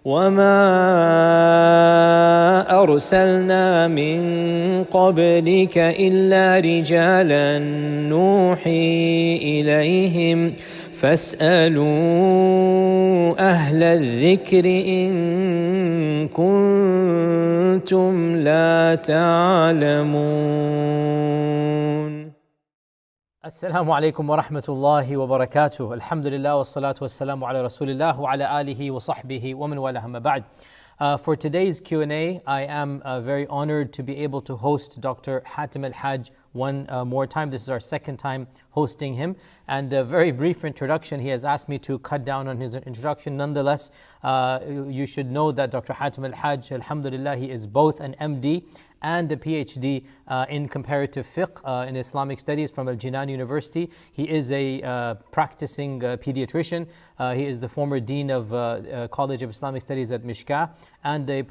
وما أرسلنا من قبلك إلا رجالا نوحي إليهم فاسألوا أهل الذكر إن كنتم لا تعلمون. السلام عليكم ورحمة الله وبركاته. الحمد لله والصلاة والسلام على رسول الله وعلى آله وصحبه ومن والاه أما بعد. For today's Q&A, I am very honored to be able to host Dr. Hatem el Haj one more time. This is our second time hosting him. And a very brief introduction, he has asked me to cut down on his introduction. Nonetheless, you should know that Dr. Hatem el Haj, alhamdulillah, he is both an MD and a PhD in comparative fiqh in Islamic studies from Al Jinan University. He is a practicing pediatrician. He is the former dean of College of Islamic Studies at Mishka and a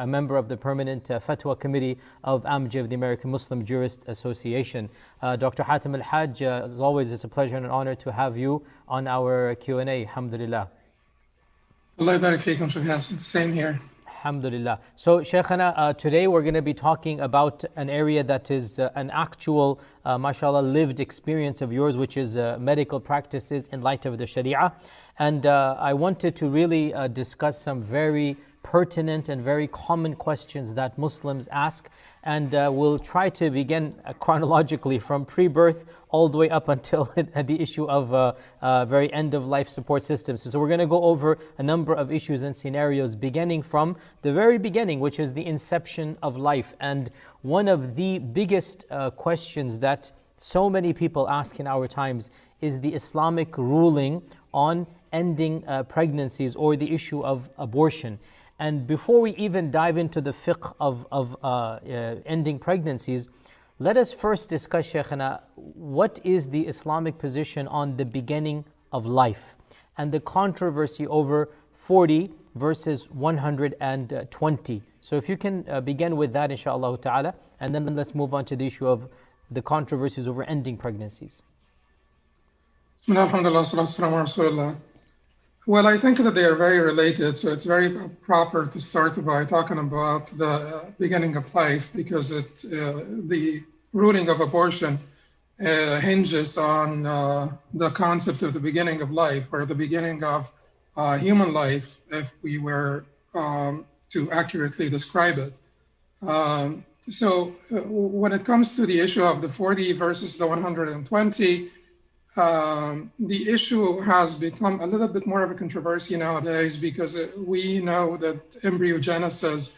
member of the permanent Fatwa Committee of AMJ, of the American Muslim Jurist Association. Dr. Hatem el Haj, as always, it's a pleasure and an honor to have you on our Q&A. Alhamdulillah. Allah barik feekum, Shaykh Yasir. Same here. Alhamdulillah. So, Shaykhana, today we're going to be talking about an area that is an actual, mashallah, lived experience of yours, which is medical practices in light of the Sharia. And I wanted to really discuss some very pertinent and very common questions that Muslims ask, and we'll try to begin chronologically from pre-birth all the way up until the issue of very end-of-life support systems. So we're going to go over a number of issues and scenarios beginning from the very beginning, which is the inception of life. And one of the biggest questions that so many people ask in our times is the Islamic ruling on ending pregnancies or the issue of abortion. And before we even dive into the fiqh of ending pregnancies, let us first discuss, Shaykhana, what is the Islamic position on the beginning of life and the controversy over 40 versus 120. So if you can begin with that, inshaAllah ta'ala, and then let's move on to the issue of the controversies over ending pregnancies. Alhamdulillah. Well, I think that they are very related, so it's very proper to start by talking about the beginning of life, because the ruling of abortion hinges on the concept of the beginning of life, or the beginning of human life, if we were to accurately describe it. So when it comes to the issue of the 40 versus the 120, the issue has become a little bit more of a controversy nowadays, because we know that embryogenesis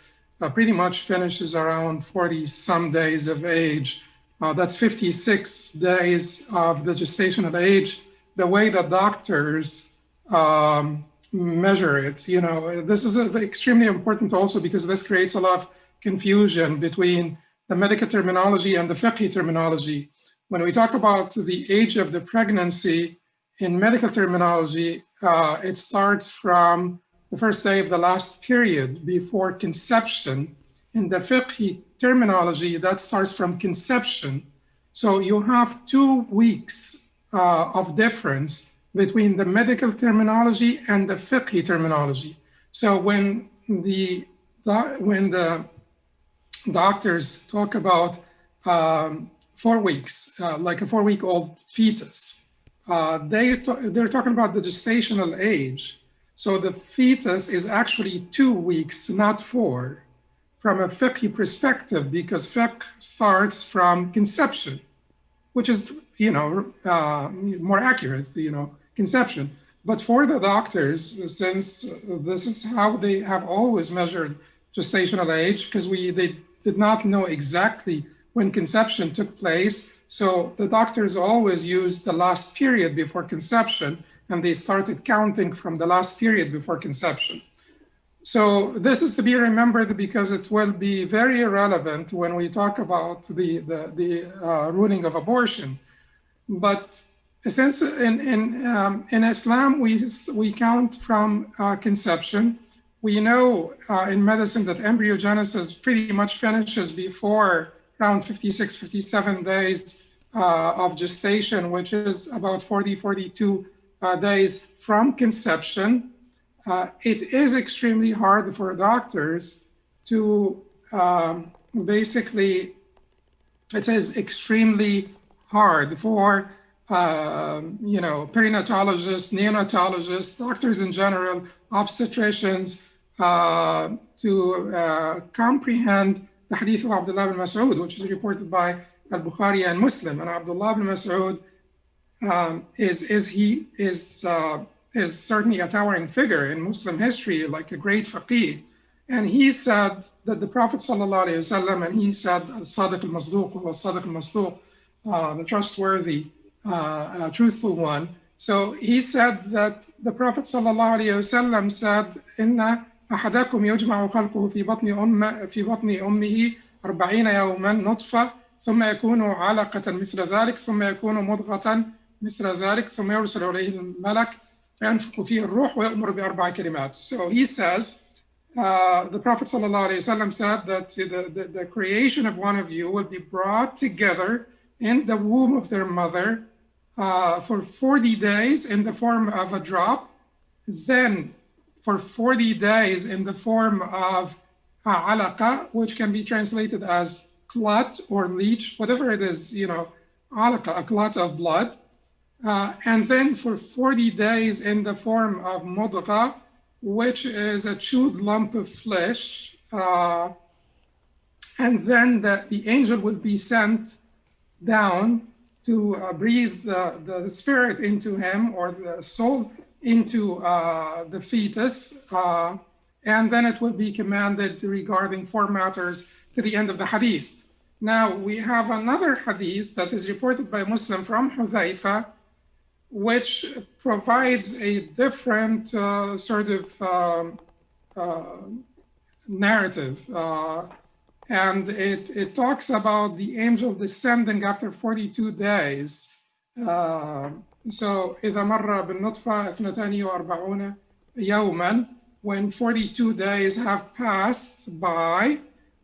pretty much finishes around 40 some days of age. That's 56 days of the gestational age, the way that doctors measure it. You know, this is extremely important also, because this creates a lot of confusion between the medical terminology and the fiqh terminology. When we talk about the age of the pregnancy in medical terminology, it starts from the first day of the last period before conception. In the fiqh terminology, that starts from conception. So you have 2 weeks of difference between the medical terminology and the fiqh terminology. So when the doctors talk about 4 weeks, like a 4-week-old fetus, they're talking about the gestational age. So the fetus is actually 2 weeks, not 4, from a fiqh perspective, because fiqh starts from conception, which is, more accurate, conception. But for the doctors, since this is how they have always measured gestational age, because they did not know exactly when conception took place. So the doctors always used the last period before conception, and they started counting from the last period before conception. So this is to be remembered, because it will be very relevant when we talk about the ruling of abortion. But since in Islam, we count from conception. We know in medicine that embryogenesis pretty much finishes before around 56, 57 days of gestation, which is about 40, 42 days from conception. it is extremely hard for doctors to basically, it is extremely hard for perinatologists, neonatologists, doctors in general, obstetricians to comprehend the hadith of Abdullah ibn Mas'ud, which is reported by al-Bukhari and Muslim. And Abdullah ibn Mas'ud is certainly a towering figure in Muslim history, like a great faqih. And he said that the Prophet ﷺ, and he said, al-Sadiq al-Masduq wa al-Sadiq al-Masduq, the trustworthy, truthful one. So he said that the Prophet ﷺ said, "Inna أحدكم يجمع خلقه في بطن أمه 40 يوما نطفة ثم يكون علقة مثل ذلك ثم يكون مضغة مثل ذلك ثم يرسل إليه الملك فينفخ فيه الروح ويأمر بأربع كلمات." So he says, the Prophet ﷺ said that the creation of one of you will be brought together in the womb of their mother for 40 days in the form of a drop, then for 40 days in the form of alaqa, which can be translated as clot or leech, whatever it is, alaqa, a clot of blood, and then for 40 days in the form of mudgha, which is a chewed lump of flesh, and then the angel will be sent down to breathe the spirit into him, or the soul into the fetus, and then it will be commanded regarding 4 matters to the end of the hadith. Now, we have another hadith that is reported by Muslim from Huzaifa, which provides a different sort of narrative. And it talks about the angel descending after 42 days. So إذا مر بالنطفة 42 يوما, when 42 days have passed by,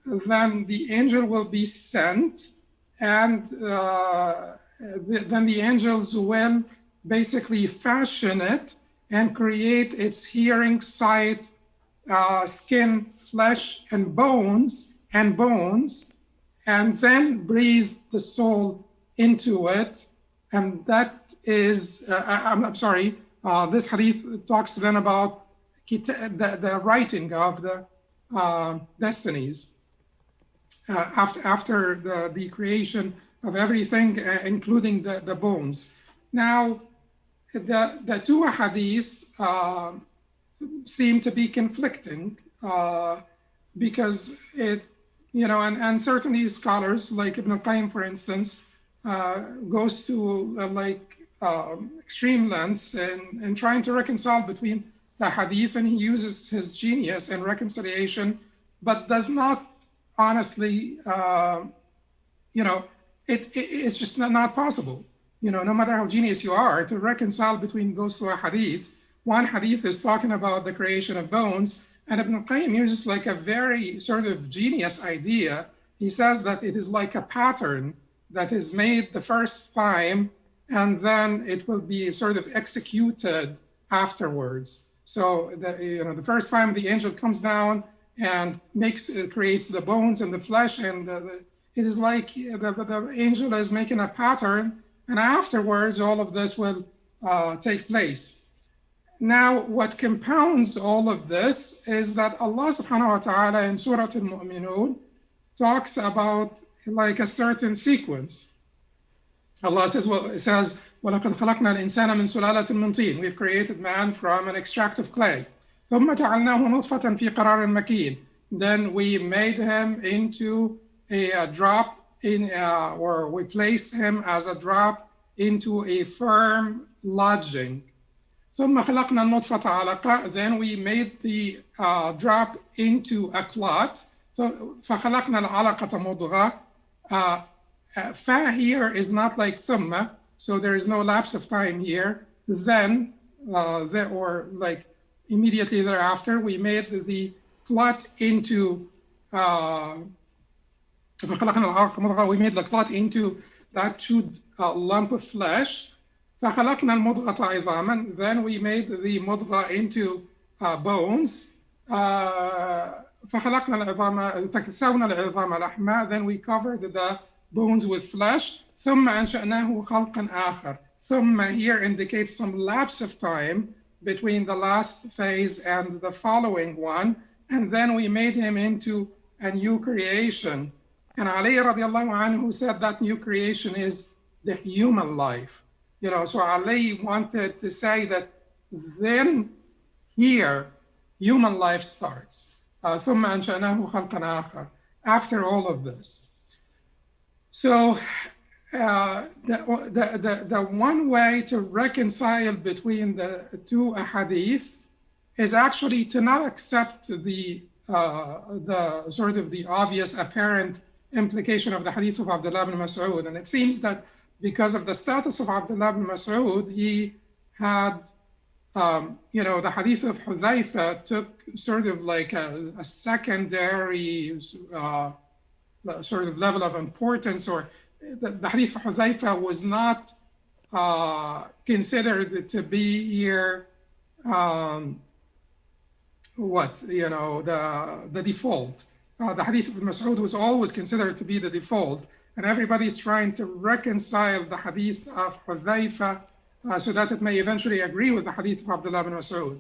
then the angel will be sent, and then the angels will basically fashion it and create its hearing, sight, skin, flesh, and bones, and then breathe the soul into it. And that is, I'm sorry, this hadith talks then about the writing of the destinies after the creation of everything, including the bones. Now, the two hadiths seem to be conflicting because it, and certainly scholars like Ibn al-Qayyim, for instance, goes to extreme lengths in trying to reconcile between the hadith, and he uses his genius in reconciliation, but does not honestly, it's just not possible. No matter how genius you are, to reconcile between those two hadiths. One hadith is talking about the creation of bones, and Ibn al-Qayyim uses like a very sort of genius idea. He says that it is like a pattern that is made the first time, and then it will be sort of executed afterwards. So the first time the angel comes down and creates the bones and the flesh, and it is like the angel is making a pattern, and afterwards all of this will take place. Now, what compounds all of this is that Allah subhanahu wa ta'ala in Surah Al-Mu'minun talks about like a certain sequence. Allah says, وَلَقَدْ خَلَقْنَا الْإِنسَانَ مِنْ سُلَالَةٍ مِنْ طِينٍ. We've created man from an extract of clay. ثُمَّ جَعَلْنَاهُ نُطْفَةً فِي قَرَارٍ مَكِينٍ. Then we made him into a drop or we placed him as a drop into a firm lodging. ثُمَّ خَلَقْنَا النُّطْفَةَ عَلَقَةً. Then we made the drop into a clot. So فَخَلَقْنَا الْعَلَقَةَ مُضْغَةً. Fa here is not like summa, so there is no lapse of time here. Then, or like immediately thereafter, we made the clot into, we made the clot into that chewed lump of flesh. فَخَلَقْنَا الْمُضْغَةَ عِظَامًا. Then we made the mudgha into bones. فخلقنا العظام فكسونا العظام لحما. Then we covered the bones with flesh. ثم أنشأناه خلقا آخر. ثم here indicates some lapse of time between the last phase and the following one, and then we made him into a new creation. And Ali radiallahu anhu said that new creation is the human life. You know, so Ali wanted to say that then here human life starts. ثم أنشأناه خلقا آخر. After all of this. So the one way to reconcile between the two ahadith is actually to not accept the sort of the obvious apparent implication of the hadith of Abdullah ibn Mas'ud. And it seems that because of the status of Abdullah ibn Mas'ud, he had, you know, the hadith of Huzaifa took sort of like a secondary sort of level of importance, or the hadith of Huzaifa was not considered to be here the default. The hadith of Mas'ud was always considered to be the default, and everybody's trying to reconcile the hadith of Huzaifa so that it may eventually agree with the hadith of Abdullah ibn Mas'ud.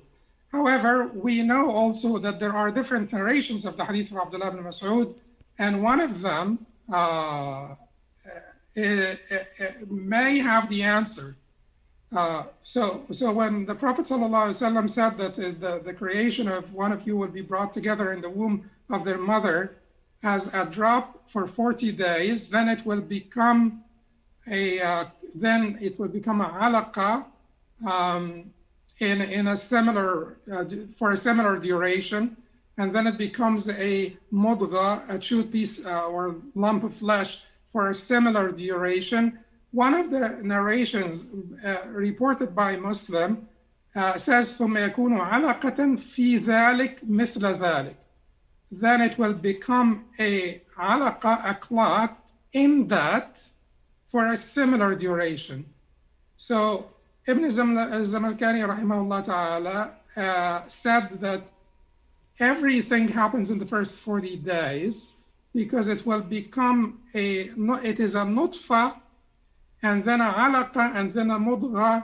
However, we know also that there are different narrations of the hadith of Abdullah ibn Mas'ud, and one of them may have the answer. So when the Prophet ﷺ said that the creation of one of you will be brought together in the womb of their mother as a drop for 40 days, then it will become a alaqa in a similar for a similar duration, and then it becomes a mudgha, a chewed piece or lump of flesh for a similar duration. One of the narrations reported by Muslim says ثم يكون علقة في ذلك مثل ذلك. Then it will become a alaqa, a clot in that for a similar duration. So Ibn Zamalkani rahimahullah ta'ala said that everything happens in the first 40 days because it will become it is a nutfa and then a alaqa and then a mudgha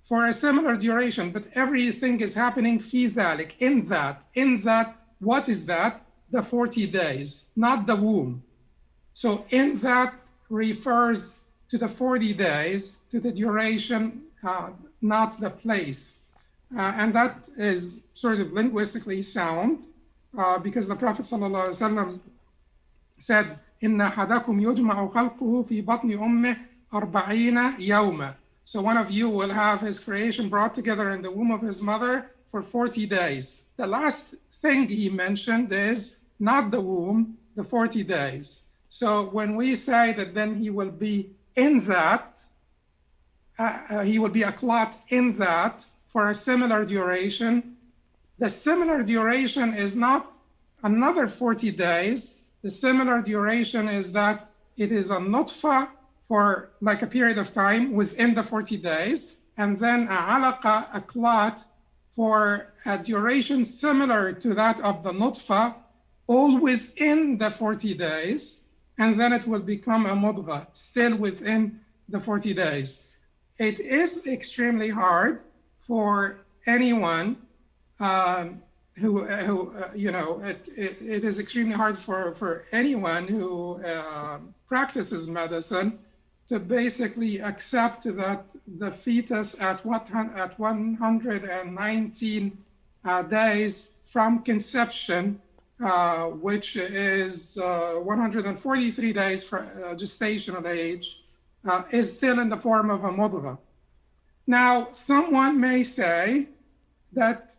for a similar duration, but everything is happening fi dhalik, in that, what is that? The 40 days, not the womb. So in that refers to the 40 days, to the duration, not the place. And that is sort of linguistically sound because the Prophet ﷺ said, إِنَّ أَحَدَكُمْ يُجْمَعُ خَلْقُهُ فِي بَطْنِ أُمِّهِ 40 يَوْمًا. So one of you will have his creation brought together in the womb of his mother for 40 days. The last thing he mentioned is not the womb, the 40 days. So when we say that then he will be in that, he will be a clot in that for a similar duration, the similar duration is not another 40 days. The similar duration is that it is a nutfa for like a period of time within the 40 days, and then a alaqa, a clot, for a duration similar to that of the nutfa, all within the 40 days, and then it will become a mudgha, still within the 40 days. It is extremely hard for anyone who you know, it is extremely hard for anyone who practices medicine to basically accept that the fetus at 119 days from conception, which is 143 days for gestational age, is still in the form of a mudgha. Now, someone may say that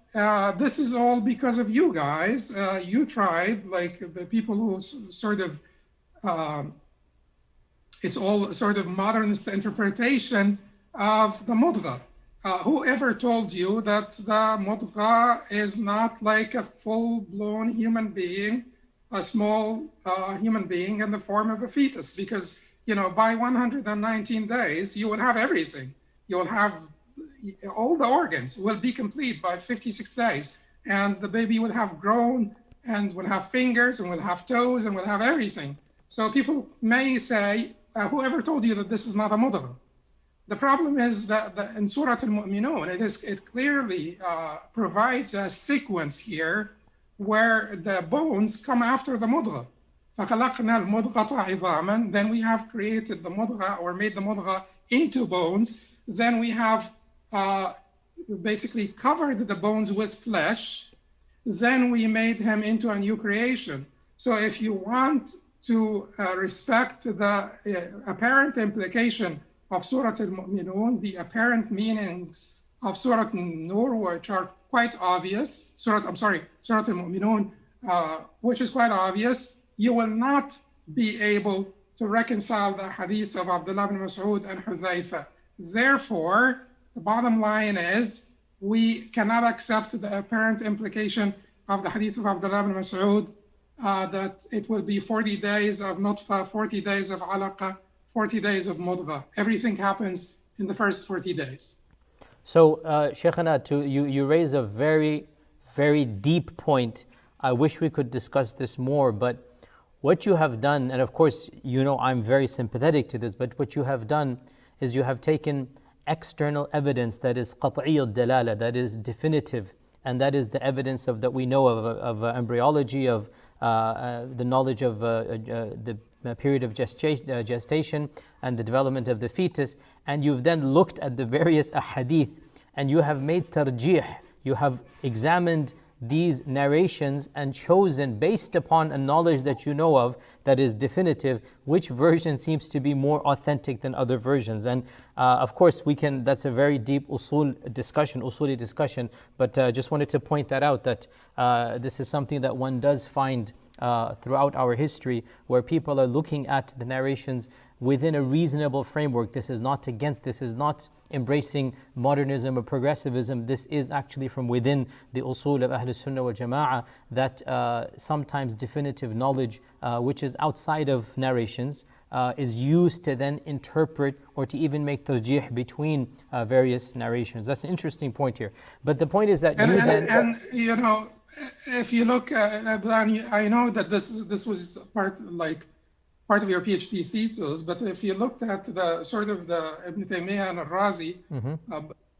this is all because of you guys. You tried, like the people who sort of, it's all sort of modernist interpretation of the mudgha. Whoever told you that the mudgha is not like a full-blown human being, a small human being in the form of a fetus? Because, you know, by 119 days, you will have everything. You will have all the organs will be complete by 56 days. and the baby will have grown and will have fingers and will have toes and will have everything. So people may say, whoever told you that this is not a mudghah? The problem is that in Surah Al-Mu'minun, it clearly provides a sequence here where the bones come after the mudghah. فَخَلَقْنَا الْمُضْغَةَ عِظَامًا. Then we have created the mudghah or made the mudghah into bones. Then we have basically covered the bones with flesh. Then we made him into a new creation. So if you want to respect the apparent implication of Surah Al-Mu'minun, the apparent meanings of Surah An-Nur, which are quite obvious, Surah Al-Mu'minun, which is quite obvious, you will not be able to reconcile the hadith of Abdullah ibn Mas'ud and Huzaifa. Therefore, the bottom line is we cannot accept the apparent implication of the hadith of Abdullah ibn Mas'ud that it will be 40 days of nutfa, 40 days of alaqa, 40 days of mudghah. Everything happens in the first 40 days. So, Shaykhana, you raise a very, very deep point. I wish we could discuss this more, but what you have done, and of course, you know I'm very sympathetic to this, but what you have done is you have taken external evidence that is qat'iyyud dalala, that is definitive, and that is the evidence that we know of embryology, of the knowledge of the period of gestation and the development of the fetus, and you've then looked at the various ahadith and you have made tarjih, you have examined these narrations and chosen, based upon a knowledge that you know of that is definitive, which version seems to be more authentic than other versions. And of course that's a very deep usuli discussion, but just wanted to point that out, that this is something that one does find throughout our history, where people are looking at the narrations within a reasonable framework. This is not embracing modernism or progressivism. This is actually from within the usul of Ahl Sunnah wal Jama'ah, that sometimes definitive knowledge, which is outside of narrations, is used to then interpret or to even make tarjih between various narrations. That's an interesting point here. But the point is that you know, if you look, I know that this was part of your PhD thesis, but if you looked at the sort of the Ibn Taymiyyah and Al-Razi,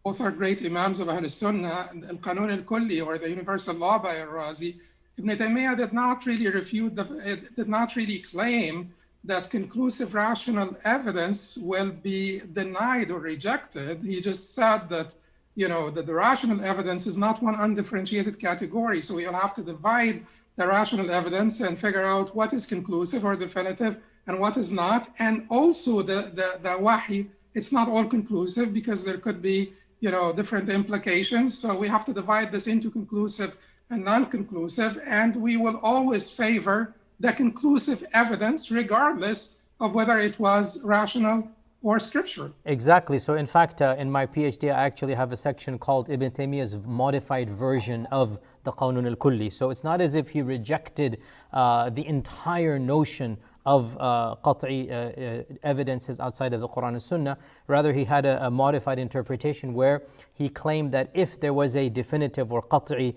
both are great Imams of Ahl Sunnah, Al-Qanun Al-Kulli, or the Universal Law by Al-Razi, Ibn Taymiyyah did not really claim that conclusive rational evidence will be denied or rejected. He just said that, that the rational evidence is not one undifferentiated category. So we'll have to divide the rational evidence and figure out what is conclusive or definitive and what is not. And also the wahi, it's not all conclusive because there could be, different implications. So we have to divide this into conclusive and non-conclusive. And we will always favor the conclusive evidence, regardless of whether it was rational or scriptural. Exactly. So in fact, in my PhD, I actually have a section called Ibn Taymiyyah's modified version of the Qanun al-Kulli. So it's not as if he rejected the entire notion of qat'i evidences outside of the Quran and Sunnah. Rather, he had a modified interpretation where he claimed that if there was a definitive or qat'i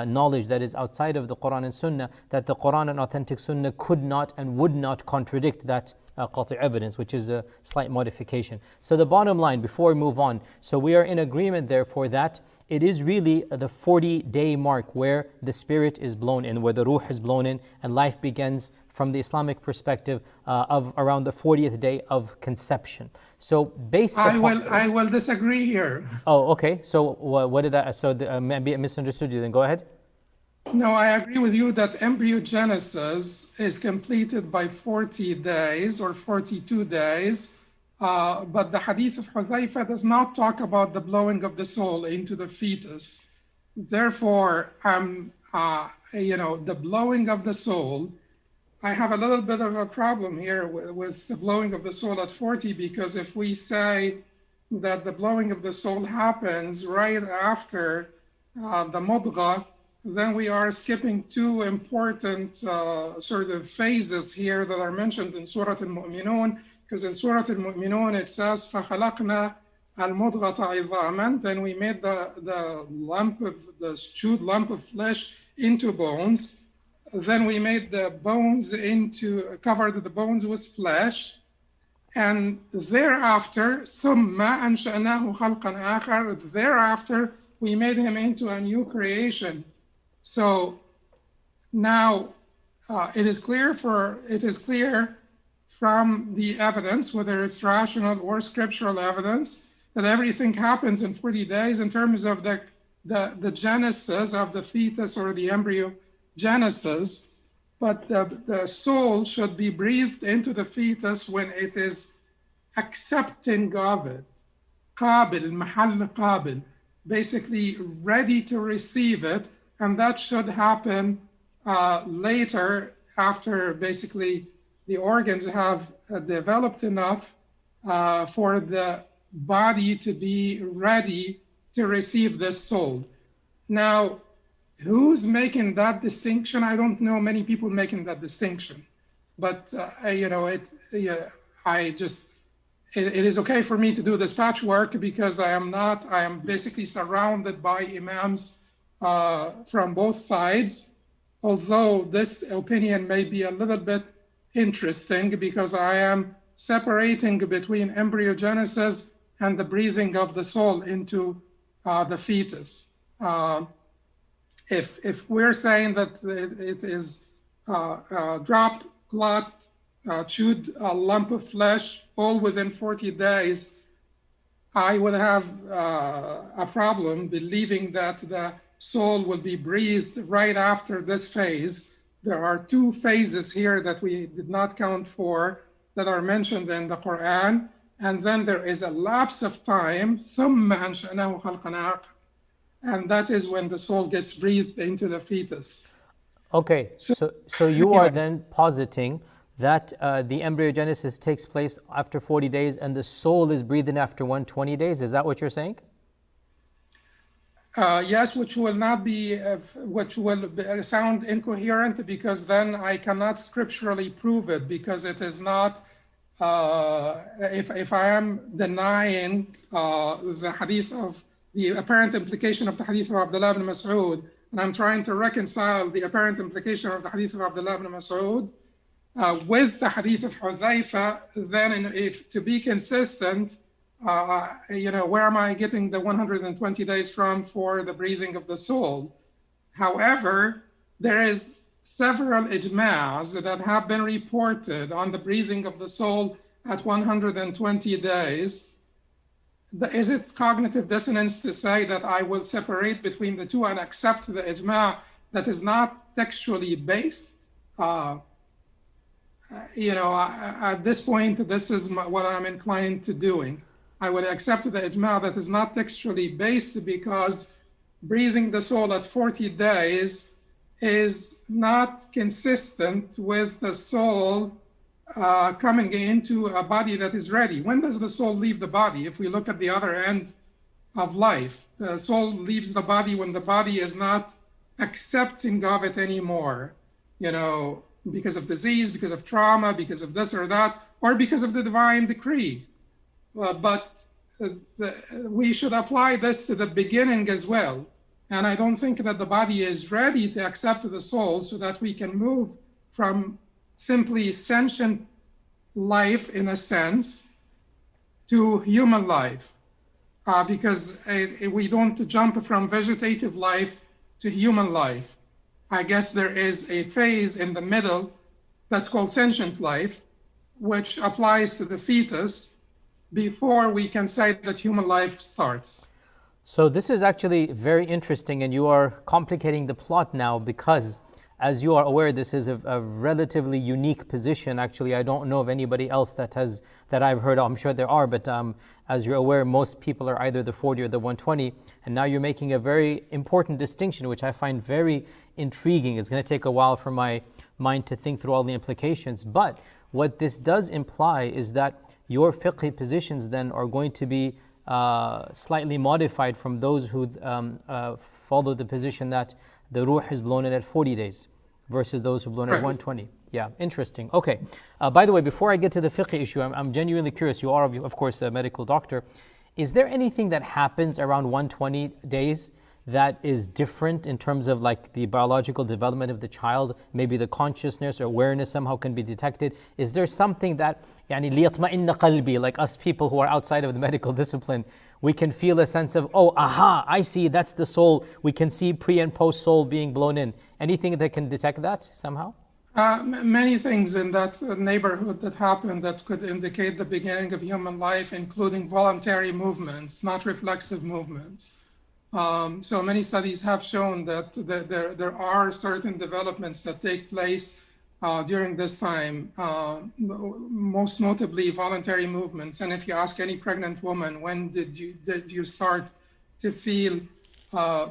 knowledge that is outside of the Quran and Sunnah, that the Quran and authentic Sunnah could not and would not contradict that qat'i evidence, which is a slight modification. So the bottom line, before we move on, so we are in agreement therefore that it is really the 40-day mark where the spirit is blown in, where the ruh is blown in, and life begins from the Islamic perspective of around the 40th day of conception. So based upon... I will disagree here. Oh, okay. So what did I... So maybe I misunderstood you, then go ahead. No, I agree with you that embryogenesis is completed by 40 days or 42 days, but the hadith of Huzaifa does not talk about the blowing of the soul into the fetus. Therefore, the blowing of the soul, I have a little bit of a problem here with the blowing of the soul at 40, because if we say that the blowing of the soul happens right after the mudghah, then we are skipping two important sort of phases here that are mentioned in Surah Al-Mu'minun, because in Surah Al-Mu'minun it says فَخَلَقْنَا المضغة عظاما. Then we made the chewed lump of flesh into bones. Then we made the bones covered the bones with flesh. And thereafter, ثم أنشأناه خلقا آخر. Thereafter, we made him into a new creation. So now it is clear from the evidence, whether it's rational or scriptural evidence, that everything happens in 40 days in terms of the genesis of the fetus or the embryo genesis. But the soul should be breathed into the fetus when it is accepting of it. قابل, محل قابل, basically ready to receive it. And that should happen later, after basically the organs have developed enough for the body to be ready to receive this soul. Now, who's making that distinction? I don't know many people making that distinction, but it is okay for me to do this patchwork because I am basically surrounded by imams from both sides, although this opinion may be a little bit interesting because I am separating between embryogenesis and the breathing of the soul into the fetus. If we're saying that it is drop, clot, chewed lump of flesh, all within 40 days, I would have a problem believing that the soul will be breathed right after this phase. There are two phases here that we did not count for that are mentioned in the Quran. And then there is a lapse of time, ثُمَّ أَنشَأْنَاهُ خَلْقًا آخَرَ, and that is when the soul gets breathed into the fetus. Okay, so you are then positing that the embryogenesis takes place after 40 days and the soul is breathed in after 120 days. Is that what you're saying? Yes, which will sound incoherent because then I cannot scripturally prove it, because it is not, if I am denying the hadith of the apparent implication of the hadith of Abdullah ibn Mas'ud, and I'm trying to reconcile the apparent implication of the hadith of Abdullah ibn Mas'ud with the hadith of Huzaifa, then if to be consistent, where am I getting the 120 days from for the breathing of the soul? However, there is several ijma'as that have been reported on the breathing of the soul at 120 days. Is it cognitive dissonance to say that I will separate between the two and accept the ijma' that is not textually based? At this point, this is what I'm inclined to doing. I would accept the ijma' that is not textually based because breathing the soul at 40 days is not consistent with the soul coming into a body that is ready. When does the soul leave the body? If we look at the other end of life, the soul leaves the body when the body is not accepting of it anymore, because of disease, because of trauma, because of this or that, or because of the divine decree. But we should apply this to the beginning as well. And I don't think that the body is ready to accept the soul so that we can move from simply sentient life, in a sense, to human life. Because we don't jump from vegetative life to human life. I guess there is a phase in the middle that's called sentient life, which applies to the fetus before we can say that human life starts. So this is actually very interesting, and you are complicating the plot now because, as you are aware, this is a relatively unique position. Actually, I don't know of anybody else that I've heard of. I'm sure there are, but as you're aware, most people are either the 40 or the 120, and now you're making a very important distinction, which I find very intriguing. It's going to take a while for my mind to think through all the implications, but what this does imply is that your fiqh positions then are going to be slightly modified from those who follow the position that the ruh is blown in at 40 days versus those who blown at 120. Yeah, interesting. Okay. By the way, before I get to the fiqh issue, I'm genuinely curious. You are, of course, a medical doctor. Is there anything that happens around 120 days that is different in terms of like the biological development of the child? Maybe the consciousness or awareness somehow can be detected. Is there something that, يعني ليطمئن قلبي, like us people who are outside of the medical discipline, we can feel a sense of, oh, aha, I see, that's the soul. We can see pre and post soul being blown in. Anything that can detect that somehow? Many things in that neighborhood that happen that could indicate the beginning of human life, including voluntary movements, not reflexive movements. So many studies have shown that there are certain developments that take place during this time, most notably voluntary movements. And if you ask any pregnant woman, when did you start to feel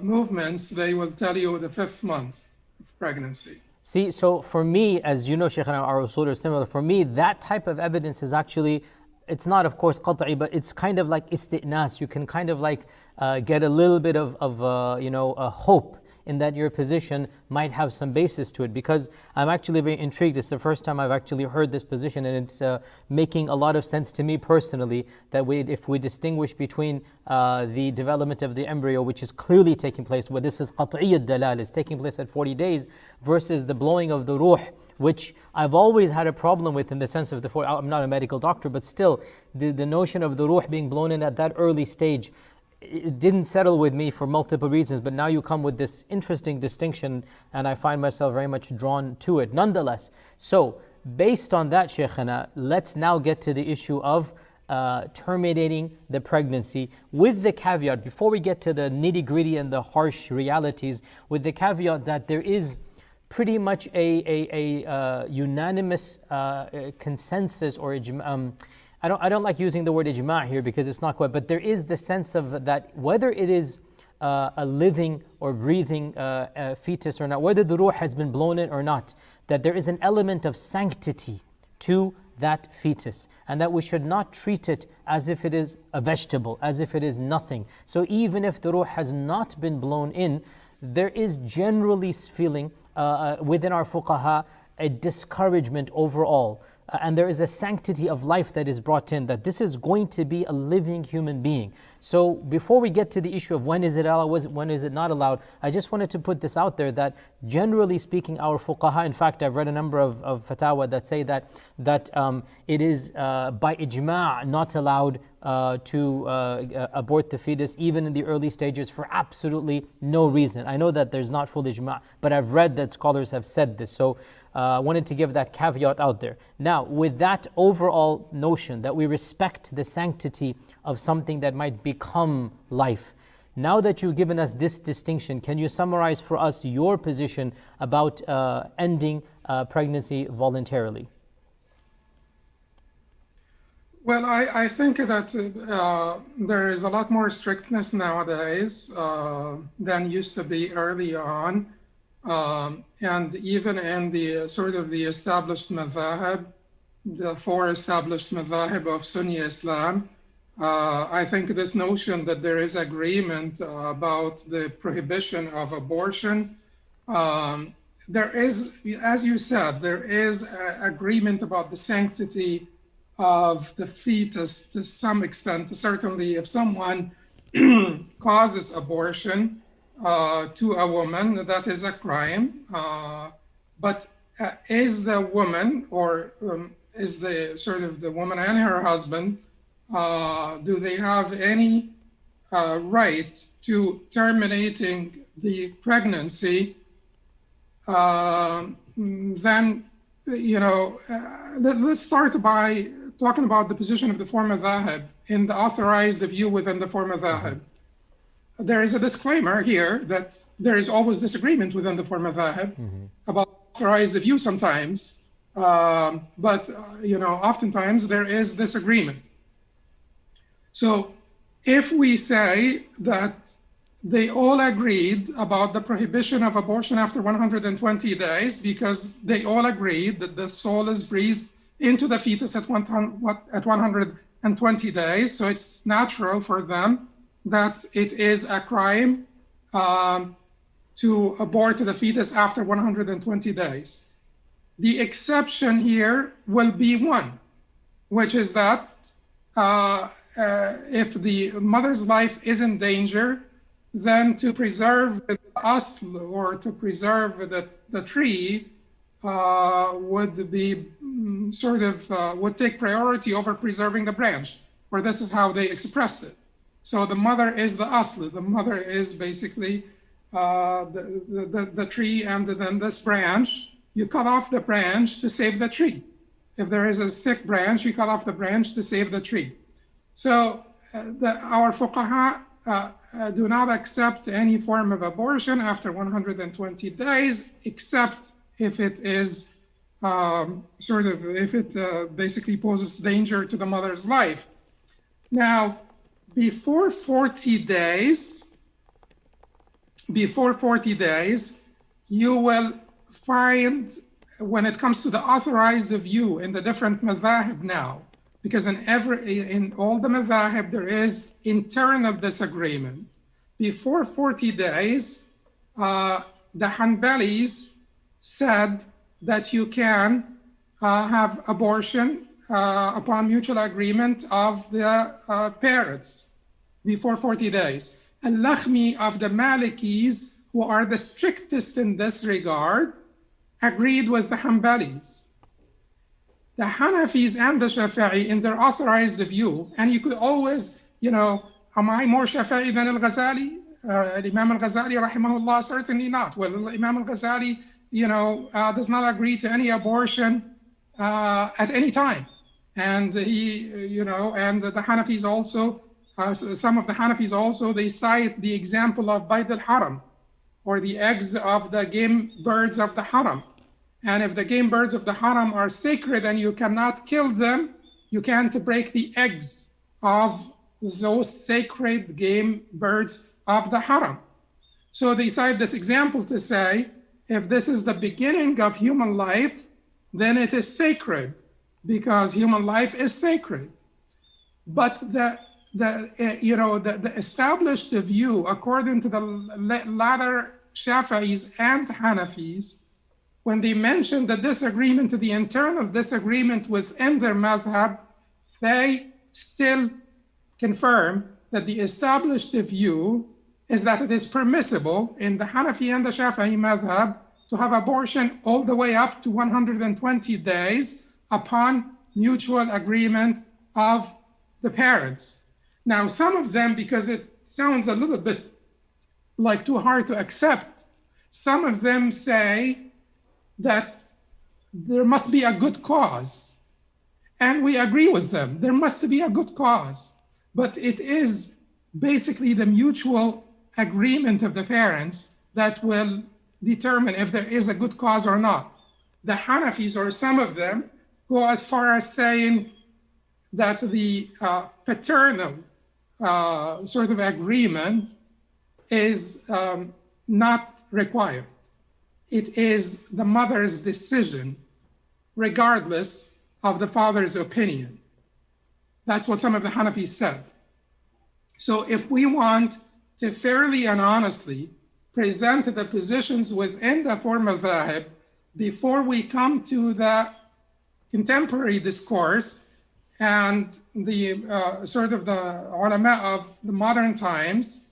movements, they will tell you the 5th month of pregnancy. See, so for me, as you know, Shaykh, our usul are similar. For me, that type of evidence is actually, it's not, of course, qat'i, but it's kind of like isti'nas. You can kind of like get a little bit of a hope in that your position might have some basis to it, because I'm actually very intrigued. It's the first time I've actually heard this position, and it's making a lot of sense to me personally, that if we distinguish between the development of the embryo, which is clearly taking place, where this is qat'iyyat dalal, is taking place at 40 days, versus the blowing of the ruh, which I've always had a problem with in the sense of I'm not a medical doctor, but still, the notion of the ruh being blown in at that early stage, it didn't settle with me for multiple reasons, but now you come with this interesting distinction, and I find myself very much drawn to it nonetheless. So, based on that, Shaykhana, let's now get to the issue of terminating the pregnancy, with the caveat, before we get to the nitty-gritty and the harsh realities, with the caveat that there is pretty much a unanimous consensus or I don't like using the word ijma' here because it's not quite, but there is the sense of that whether it is a living or breathing fetus or not, whether the ruh has been blown in or not, that there is an element of sanctity to that fetus, and that we should not treat it as if it is a vegetable, as if it is nothing. So even if the ruh has not been blown in, there is generally feeling within our fuqaha a discouragement overall. And there is a sanctity of life that is brought in, that this is going to be a living human being. So before we get to the issue of when is it allowed, when is it not allowed, I just wanted to put this out there that generally speaking, our fuqaha, in fact, I've read a number of fatwa that say that it is by ijma' not allowed to abort the fetus even in the early stages for absolutely no reason. I know that there's not full ijma', but I've read that scholars have said this. So I wanted to give that caveat out there. Now, with that overall notion that we respect the sanctity of something that might become life, now that you've given us this distinction, can you summarize for us your position about ending pregnancy voluntarily? Well, I think that there is a lot more strictness nowadays than used to be early on. And even in the sort of the established madhahib, the 4 established madhahib of Sunni Islam, I think this notion that there is agreement about the prohibition of abortion, there is, as you said, there is agreement about the sanctity of the fetus to some extent. Certainly, if someone causes abortion to a woman, that is a crime. But is the woman, or is the sort of the woman and her husband, do they have any right to terminating the pregnancy? Then, let's start by talking about the position of the 4 madhahib in the authorized view within the 4 madhahib. There is a disclaimer here that there is always disagreement within the 4 madhahib about authorized view sometimes, but oftentimes there is disagreement. So if we say that they all agreed about the prohibition of abortion after 120 days because they all agreed that the soul is breathed into the fetus at 120 days, so it's natural for them that it is a crime to abort the fetus after 120 days. The exception here will be one, which is that if the mother's life is in danger, then to preserve the asl, or to preserve the tree, would be would take priority over preserving the branch, or this is how they expressed it. So the mother is the asl, the mother is basically the tree, and then this branch, you cut off the branch to save the tree. If there is a sick branch, you cut off the branch to save the tree. So our fuqaha do not accept any form of abortion after 120 days, except if it is if it basically poses danger to the mother's life. Now, before 40 days, you will find, when it comes to the authorized view in the different madhahib now, because in all the madhahib there is internal disagreement. Before 40 days, the Hanbalis said that you can have abortion upon mutual agreement of the parents before 40 days. Al-Lakhmi of the Malikis, who are the strictest in this regard, agreed with the Hanbalis. The Hanafis and the Shafi'i in their authorized view, and you could always, am I more Shafi'i than Al-Ghazali? Imam Al-Ghazali, rahimahullah, certainly not. Well, Imam Al-Ghazali, does not agree to any abortion at any time. And he, and the Hanafis also, some of the Hanafis also, they cite the example of Bayd al-Haram, or the eggs of the game birds of the Haram. And if the game birds of the Haram are sacred and you cannot kill them, you can't break the eggs of those sacred game birds of the Haram. So they cite this example to say, if this is the beginning of human life, then it is sacred, because human life is sacred. But the established view, according to the latter Shafi'is and Hanafis, when they mention the disagreement, the internal disagreement within their madhab, they still confirm that the established view is that it is permissible in the Hanafi and the Shafi'i madhab to have abortion all the way up to 120 days upon mutual agreement of the parents. Now, some of them, because it sounds a little bit like too hard to accept, some of them say that there must be a good cause. And we agree with them. There must be a good cause. But it is basically the mutual agreement of the parents that will determine if there is a good cause or not. The Hanafis, or some of them, go as far as saying that the paternal agreement is not required. It is the mother's decision, regardless of the father's opinion. That's what some of the Hanafis said. So if we want to fairly and honestly present the positions within the four madhahib before we come to the contemporary discourse and the the ulama of the modern times,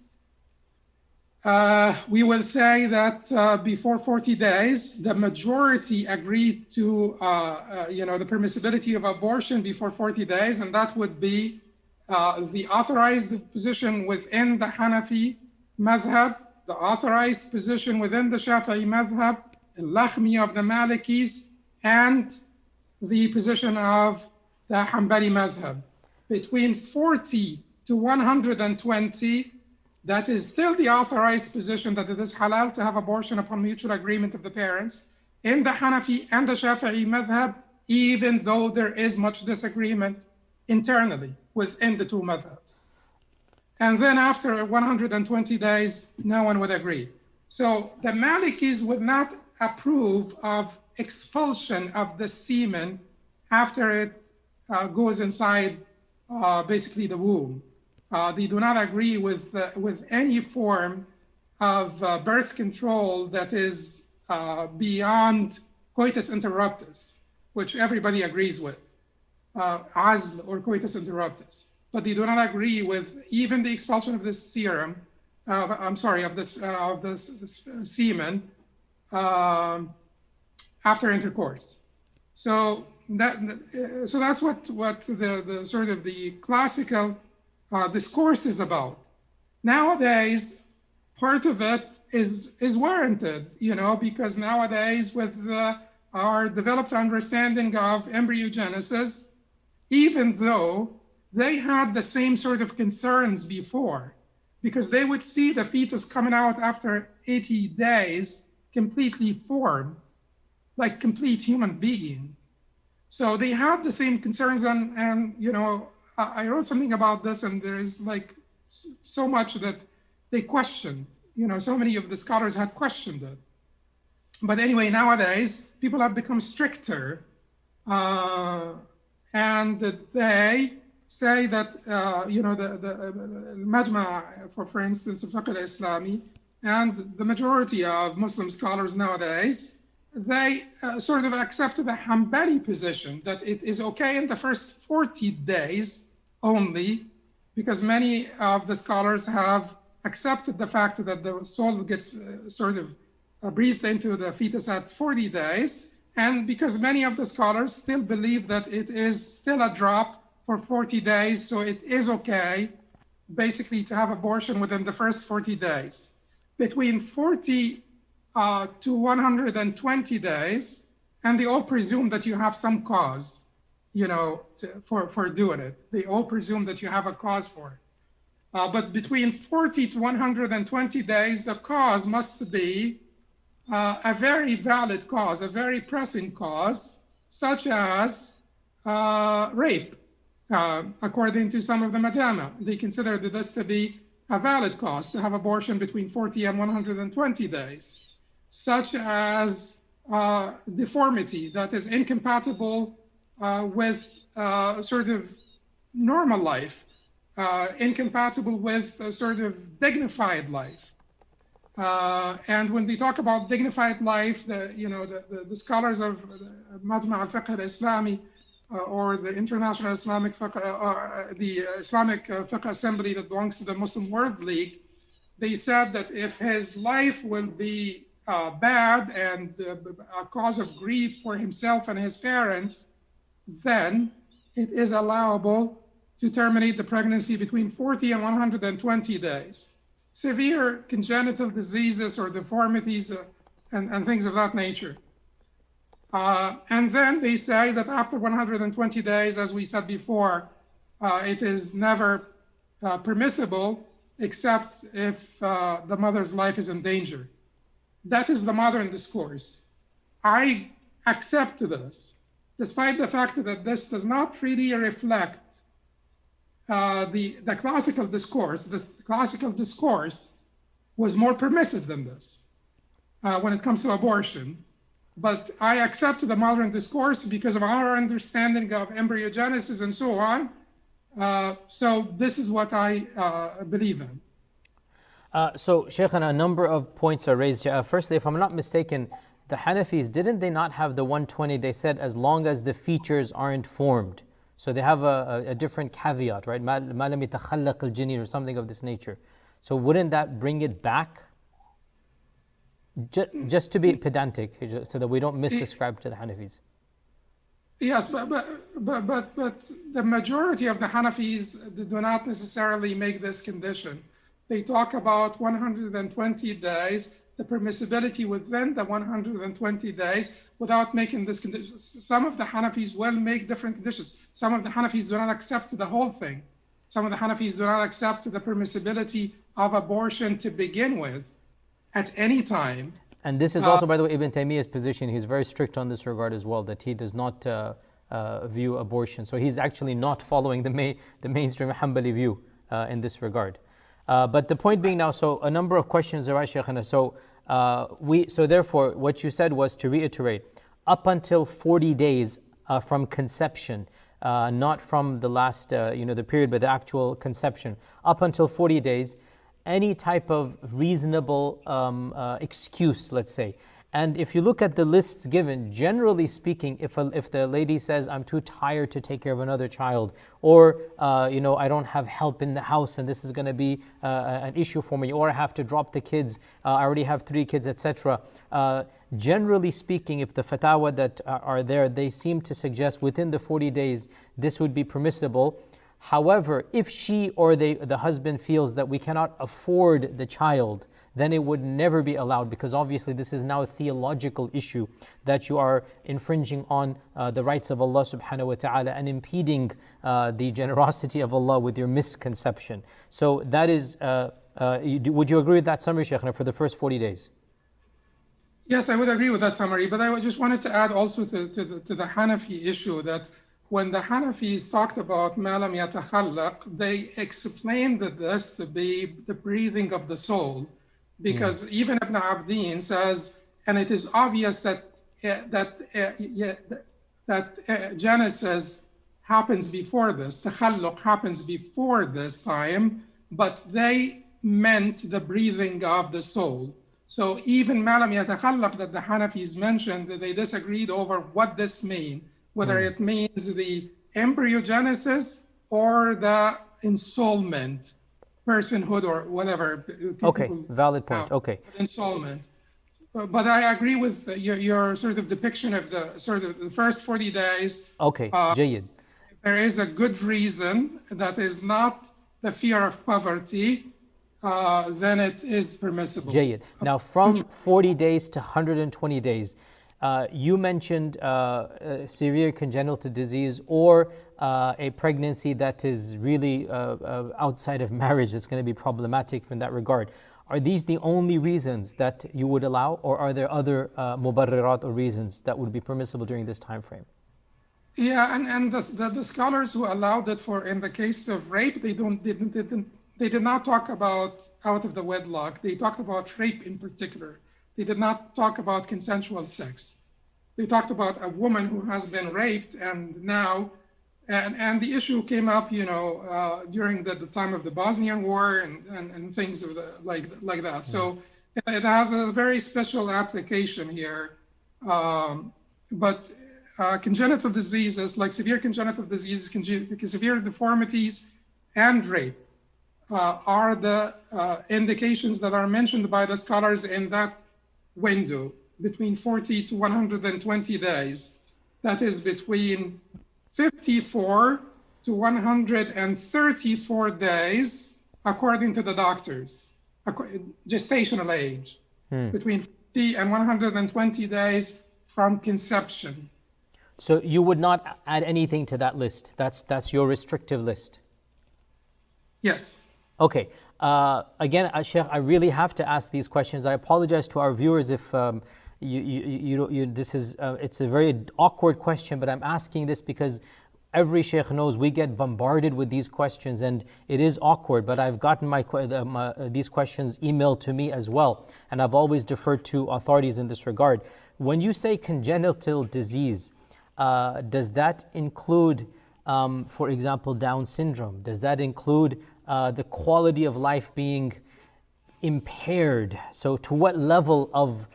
we will say that before 40 days, the majority agreed to the permissibility of abortion before 40 days, and that would be the authorized position within the Hanafi madhab, the authorized position within the Shafi'i madhab, al-Lakhmi of the Malikis, and the position of the Hanbali madhab. Between 40 to 120, that is still the authorized position that it is halal to have abortion upon mutual agreement of the parents in the Hanafi and the Shafi'i madhab, even though there is much disagreement internally within the two madhabs. And then after 120 days, no one would agree. So the Malikis would not approve of expulsion of the semen after it goes inside basically the womb. They do not agree with any form of birth control that is beyond coitus interruptus, which everybody agrees with. azl or coitus interruptus. But they do not agree with even the expulsion of this serum, of this semen after intercourse. So that's what the sort of the classical discourse is about. Nowadays, part of it is warranted, because nowadays with our developed understanding of embryogenesis, even though they had the same sort of concerns before, because they would see the fetus coming out after 80 days completely formed, like complete human being. So they had the same concerns, and I wrote something about this, and there is like so much that they questioned. So many of the scholars had questioned it. But anyway, nowadays people have become stricter, and they say that the Majma, for instance, the Fiqh al-Islami, and the majority of Muslim scholars nowadays, they sort of accepted the Hanbali position that it is okay in the first 40 days only, because many of the scholars have accepted the fact that the soul gets sort of breathed into the fetus at 40 days, and because many of the scholars still believe that it is still a drop for 40 days, so it is okay basically to have abortion within the first 40 days. Between 40 to 120 days, and they all presume that you have some cause, for doing it. They all presume that you have a cause for it. But between 40 to 120 days, the cause must be a very valid cause, a very pressing cause, such as rape. According to some of the Majama, they consider this to be a valid cause to have abortion between 40 and 120 days, such as deformity that is incompatible with sort of normal life, incompatible with a sort of dignified life. And when they talk about dignified life, the scholars of Majma' al-Fiqh al-Islami or the International Islamic Fiqh, the Islamic Fiqh Assembly that belongs to the Muslim World League, they said that if his life will be bad and a cause of grief for himself and his parents, then it is allowable to terminate the pregnancy between 40 and 120 days. Severe congenital diseases or deformities and things of that nature. And then they say that after 120 days, as we said before, it is never permissible except if the mother's life is in danger. That is the modern discourse. I accept this, despite the fact that this does not really reflect the classical discourse. The classical discourse was more permissive than this when it comes to abortion. But I accept the modern discourse because of our understanding of embryogenesis and so on. So this is what I believe in. So, Shaykh, a number of points are raised here. Firstly, if I'm not mistaken, the Hanafis, didn't they not have the 120? They said as long as the features aren't formed. So they have a different caveat, right? مَا لَمْ يَتَخَلَّقِ الْجِنِينَ or something of this nature. So wouldn't that bring it back? Just to be pedantic, so that we don't misascribe to the Hanafis. Yes, but the majority of the Hanafis do not necessarily make this condition. They talk about 120 days, the permissibility within the 120 days without making this condition. Some of the Hanafis will make different conditions. Some of the Hanafis do not accept the whole thing. Some of the Hanafis do not accept the permissibility of abortion to begin with at any time. And this is also, by the way, Ibn Taymiyyah's position. He's very strict on this regard as well, that he does not view abortion. So he's actually not following the mainstream Hanbali view in this regard. But the point being now, so a number of questions are, Shaykhana. So therefore, what you said was, to reiterate, up until 40 days from conception, not from the last, the period, but the actual conception, up until 40 days, any type of reasonable excuse, let's say, And if you look at the lists given, generally speaking, if the lady says, I'm too tired to take care of another child, or I don't have help in the house and this is going to be an issue for me, or I have to drop the kids, I already have 3 kids, etc. Generally speaking, if the fatwa that are there, they seem to suggest within the 40 days, this would be permissible. However, if she or the husband feels that we cannot afford the child, then it would never be allowed, because obviously this is now a theological issue that you are infringing on the rights of Allah subhanahu wa ta'ala and impeding the generosity of Allah with your misconception. So that is, would you agree with that summary, Shaykhna, for the first 40 days? Yes, I would agree with that summary, but I just wanted to add also to the Hanafi issue that when the Hanafis talked about ma lam yatakhallaq, they explained this to be the breathing of the soul, because even Ibn Abdin says, and it is obvious that Genesis happens before this, takhalluq happens before this time, but they meant the breathing of the soul. So even ma lam yatakhallaq that the Hanafis mentioned, they disagreed over what this means, whether it means the embryogenesis or the ensoulment, personhood or whatever. Okay, valid point. Okay. Ensoulment. But I agree with your sort of depiction of the sort of the first 40 days. Okay, Jayyid. There is a good reason that is not the fear of poverty, then it is permissible. Jayyid. Now from 40 days to 120 days, you mentioned severe congenital disease or a pregnancy that is really outside of marriage that's going to be problematic in that regard. Are these the only reasons that you would allow, or are there other mubarrirat or reasons that would be permissible during this time frame? Yeah, and the scholars who allowed it for in the case of rape, they did not talk about out of the wedlock. They talked about rape in particular. They did not talk about consensual sex. They talked about a woman who has been raped, and now, and the issue came up, during the time of the Bosnian War and things of like that. So it has a very special application here. But congenital diseases like severe congenital diseases, severe deformities, and rape are the indications that are mentioned by the scholars in that window between 40 to 120 days. That is between 54 to 134 days, according to the doctors, gestational age, between 50 and 120 days from conception. So you would not add anything to that list? That's your restrictive list? Yes. Okay. Again, Shaykh, I really have to ask these questions. I apologize to our viewers if it's a very awkward question, but I'm asking this because every Shaykh knows we get bombarded with these questions and it is awkward, but I've gotten these questions emailed to me as well, and I've always deferred to authorities in this regard. When you say congenital disease, does that include, for example, Down syndrome? Does that include the quality of life being impaired? So to what level of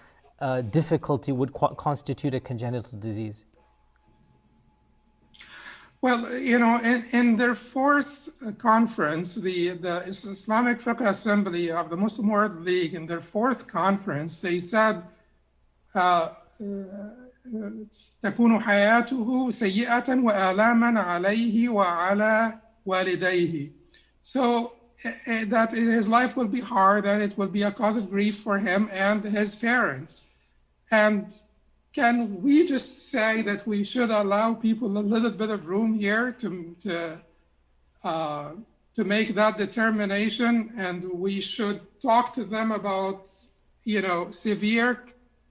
difficulty would constitute a congenital disease? Well, in their fourth conference, the Islamic Fiqh Assembly of the Muslim World League, in their fourth conference, they said, تكون حياته سيئة وآلاما عليه وعلى والديه. So that his life will be hard and it will be a cause of grief for him and his parents. And can we just say that we should allow people a little bit of room here to make that determination, and we should talk to them about, severe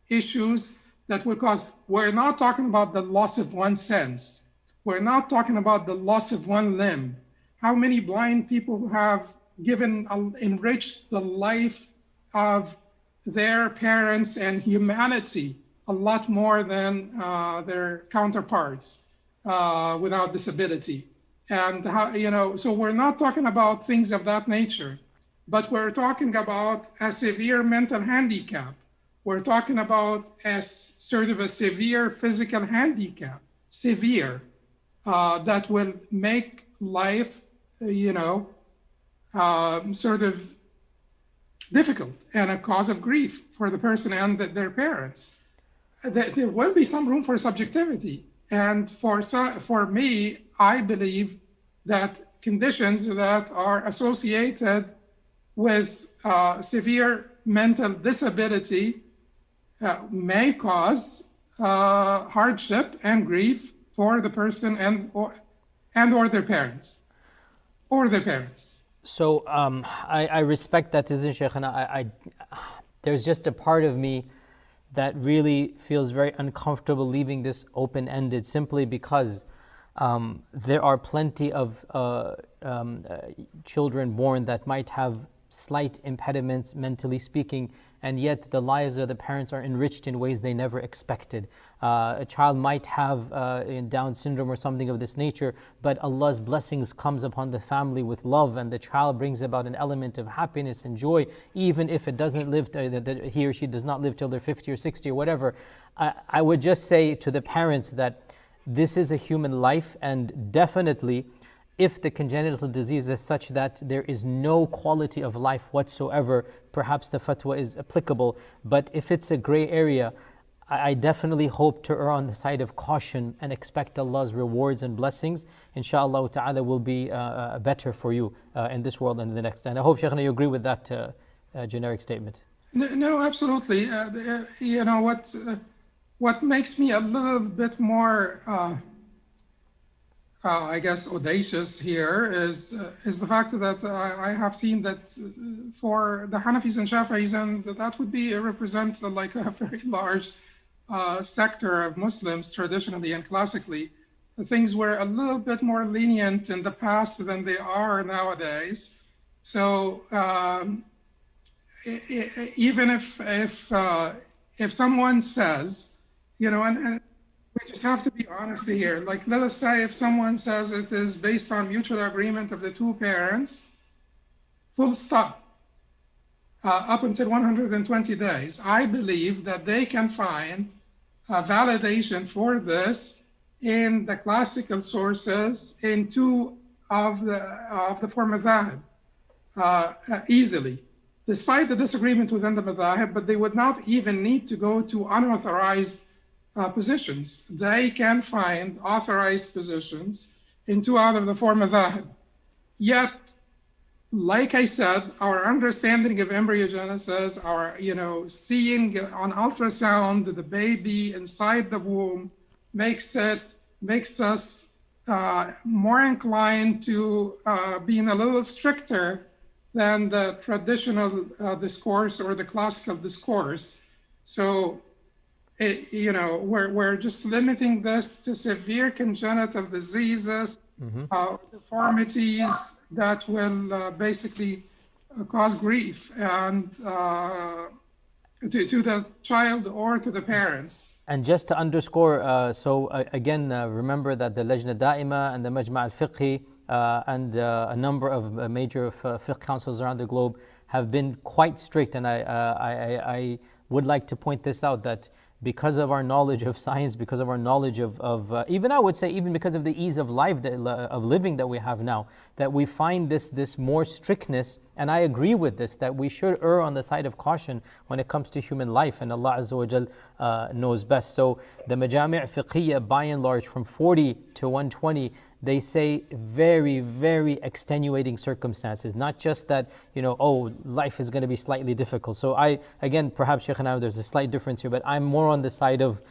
issues that would cause, we're not talking about the loss of one sense. We're not talking about the loss of one limb. How many blind people have enriched the life of their parents and humanity a lot more than their counterparts without disability. And so we're not talking about things of that nature, but we're talking about a severe mental handicap. We're talking about sort of a severe physical handicap, severe, that will make life, sort of difficult and a cause of grief for the person and their parents. There will be some room for subjectivity. And for me, I believe that conditions that are associated with severe mental disability may cause hardship and grief for the person and or their parents. So I respect that decision, Shaykh, and there's just a part of me that really feels very uncomfortable leaving this open-ended, simply because there are plenty of children born that might have slight impediments, mentally speaking, and yet the lives of the parents are enriched in ways they never expected. A child might have Down syndrome or something of this nature, but Allah's blessings comes upon the family with love, and the child brings about an element of happiness and joy, even if it doesn't live, he or she does not live till they're 50 or 60 or whatever. I would just say to the parents that this is a human life, and definitely if the congenital disease is such that there is no quality of life whatsoever, perhaps the fatwa is applicable. But if it's a gray area, I definitely hope to err on the side of caution and expect Allah's rewards and blessings. Inshallah ta'ala will be better for you in this world and in the next. And I hope, Shaykhana, you agree with that generic statement. No, absolutely. What makes me a little bit more I guess audacious here is the fact that I have seen that for the Hanafis and Shafi'is, and that would represent like a very large sector of Muslims traditionally and classically, things were a little bit more lenient in the past than they are nowadays. So even if someone says, and we just have to be honest here. Like, let us say if someone says it is based on mutual agreement of the two parents, full stop, up until 120 days, I believe that they can find a validation for this in the classical sources in two of the four madhahib easily, despite the disagreement within the madhahib, but they would not even need to go to unauthorized positions. They can find authorized positions in two out of the four madhahib. Yet, like I said, our understanding of embryogenesis, our seeing on ultrasound the baby inside the womb makes us more inclined to being a little stricter than the traditional discourse or the classical discourse. So we're just limiting this to severe congenital diseases, deformities that will basically cause grief and to the child or to the parents. And just to underscore, again, remember that the Lajna Da'ima and the Majma' al-Fiqhi and a number of major fiqh councils around the globe have been quite strict, and I would like to point this out, that because of our knowledge of science, because of our knowledge of even I would say even because of the ease of life, of living that we have now, that we find this more strictness, and I agree with this, that we should err on the side of caution when it comes to human life, and Allah Azza wa Jal knows best. So the Majami' Fiqhiyya, by and large, from 40 to 120, they say very, very extenuating circumstances, not just that, life is going to be slightly difficult. So again, perhaps Shaykh and I, there's a slight difference here, but I'm more on the side of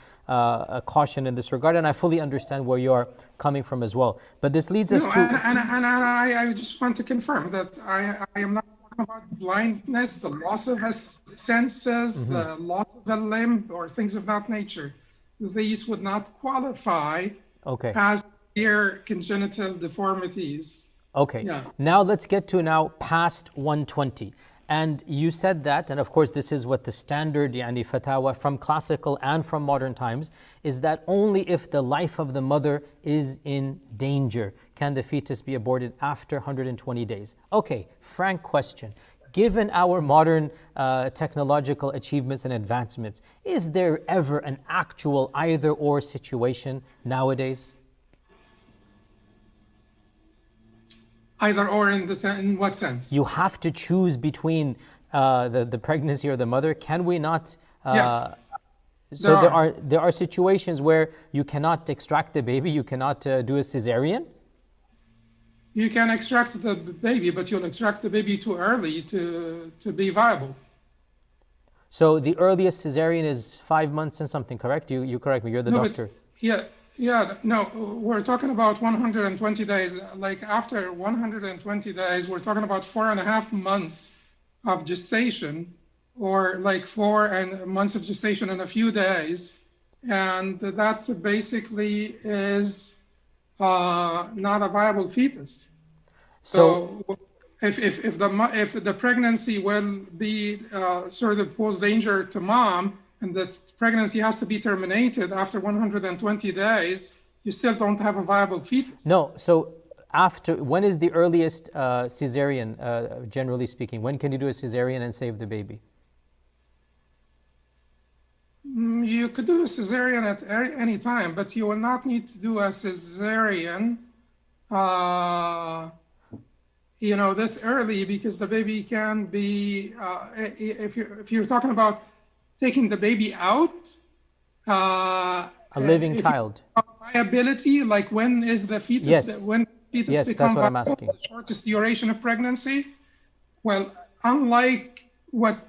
caution in this regard, and I fully understand where you're coming from as well. But this leads us to... And I just want to confirm that I am not talking about blindness, the loss of his senses, the loss of a limb, or things of that nature. These would not qualify as congenital deformities. Okay. Yeah. Now let's get to past 120. And you said that, and of course this is what the standard fatawa from classical and from modern times, is that only if the life of the mother is in danger can the fetus be aborted after 120 days. Okay, frank question. given our modern technological achievements and advancements, is there ever an actual either or situation nowadays? Either or in what sense? You have to choose between the pregnancy or the mother. Can we not? Yes. So there are situations where you cannot extract the baby, you cannot do a cesarean? You can extract the baby, but you'll extract the baby too early to be viable. So the earliest cesarean is 5 months and something, correct? You correct me, you're the doctor. No, we're talking about 120 days. Like after 120 days, we're talking about 4.5 months of gestation, or like 4 months of gestation in a few days. And that basically is not a viable fetus. So if the pregnancy will be sort of pose danger to mom, and the pregnancy has to be terminated after 120 days, you still don't have a viable fetus. No, so when is the earliest cesarean, generally speaking? When can you do a cesarean and save the baby? You could do a cesarean at any time, but you will not need to do a cesarean this early, because the baby can be, if you're talking about taking the baby out, a living child. Viability, like when is the fetus? Yes. When fetus yes, that's what I'm asking. The shortest duration of pregnancy. Well, unlike what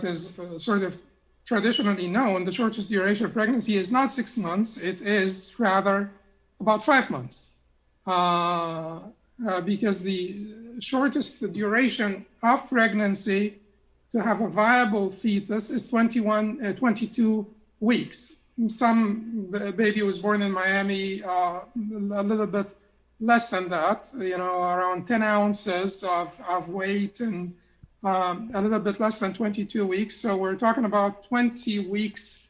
is sort of traditionally known, the shortest duration of pregnancy is not 6 months. It is rather about 5 months, because the shortest duration of pregnancy to have a viable fetus is 22 weeks. Some baby was born in Miami a little bit less than that, around 10 ounces of weight, and a little bit less than 22 weeks. So we're talking about 20 weeks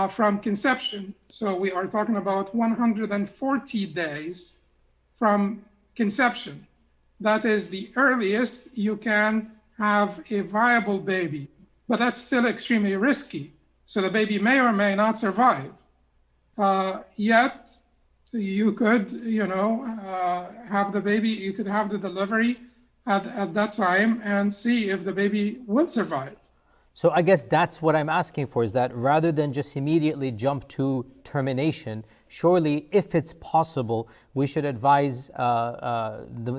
from conception. So we are talking about 140 days from conception. That is the earliest you can have a viable baby, but that's still extremely risky. So the baby may or may not survive. Yet you could, have the baby, you could have the delivery at that time and see if the baby will survive. So I guess that's what I'm asking for, is that rather than just immediately jump to termination, surely if it's possible, we should advise the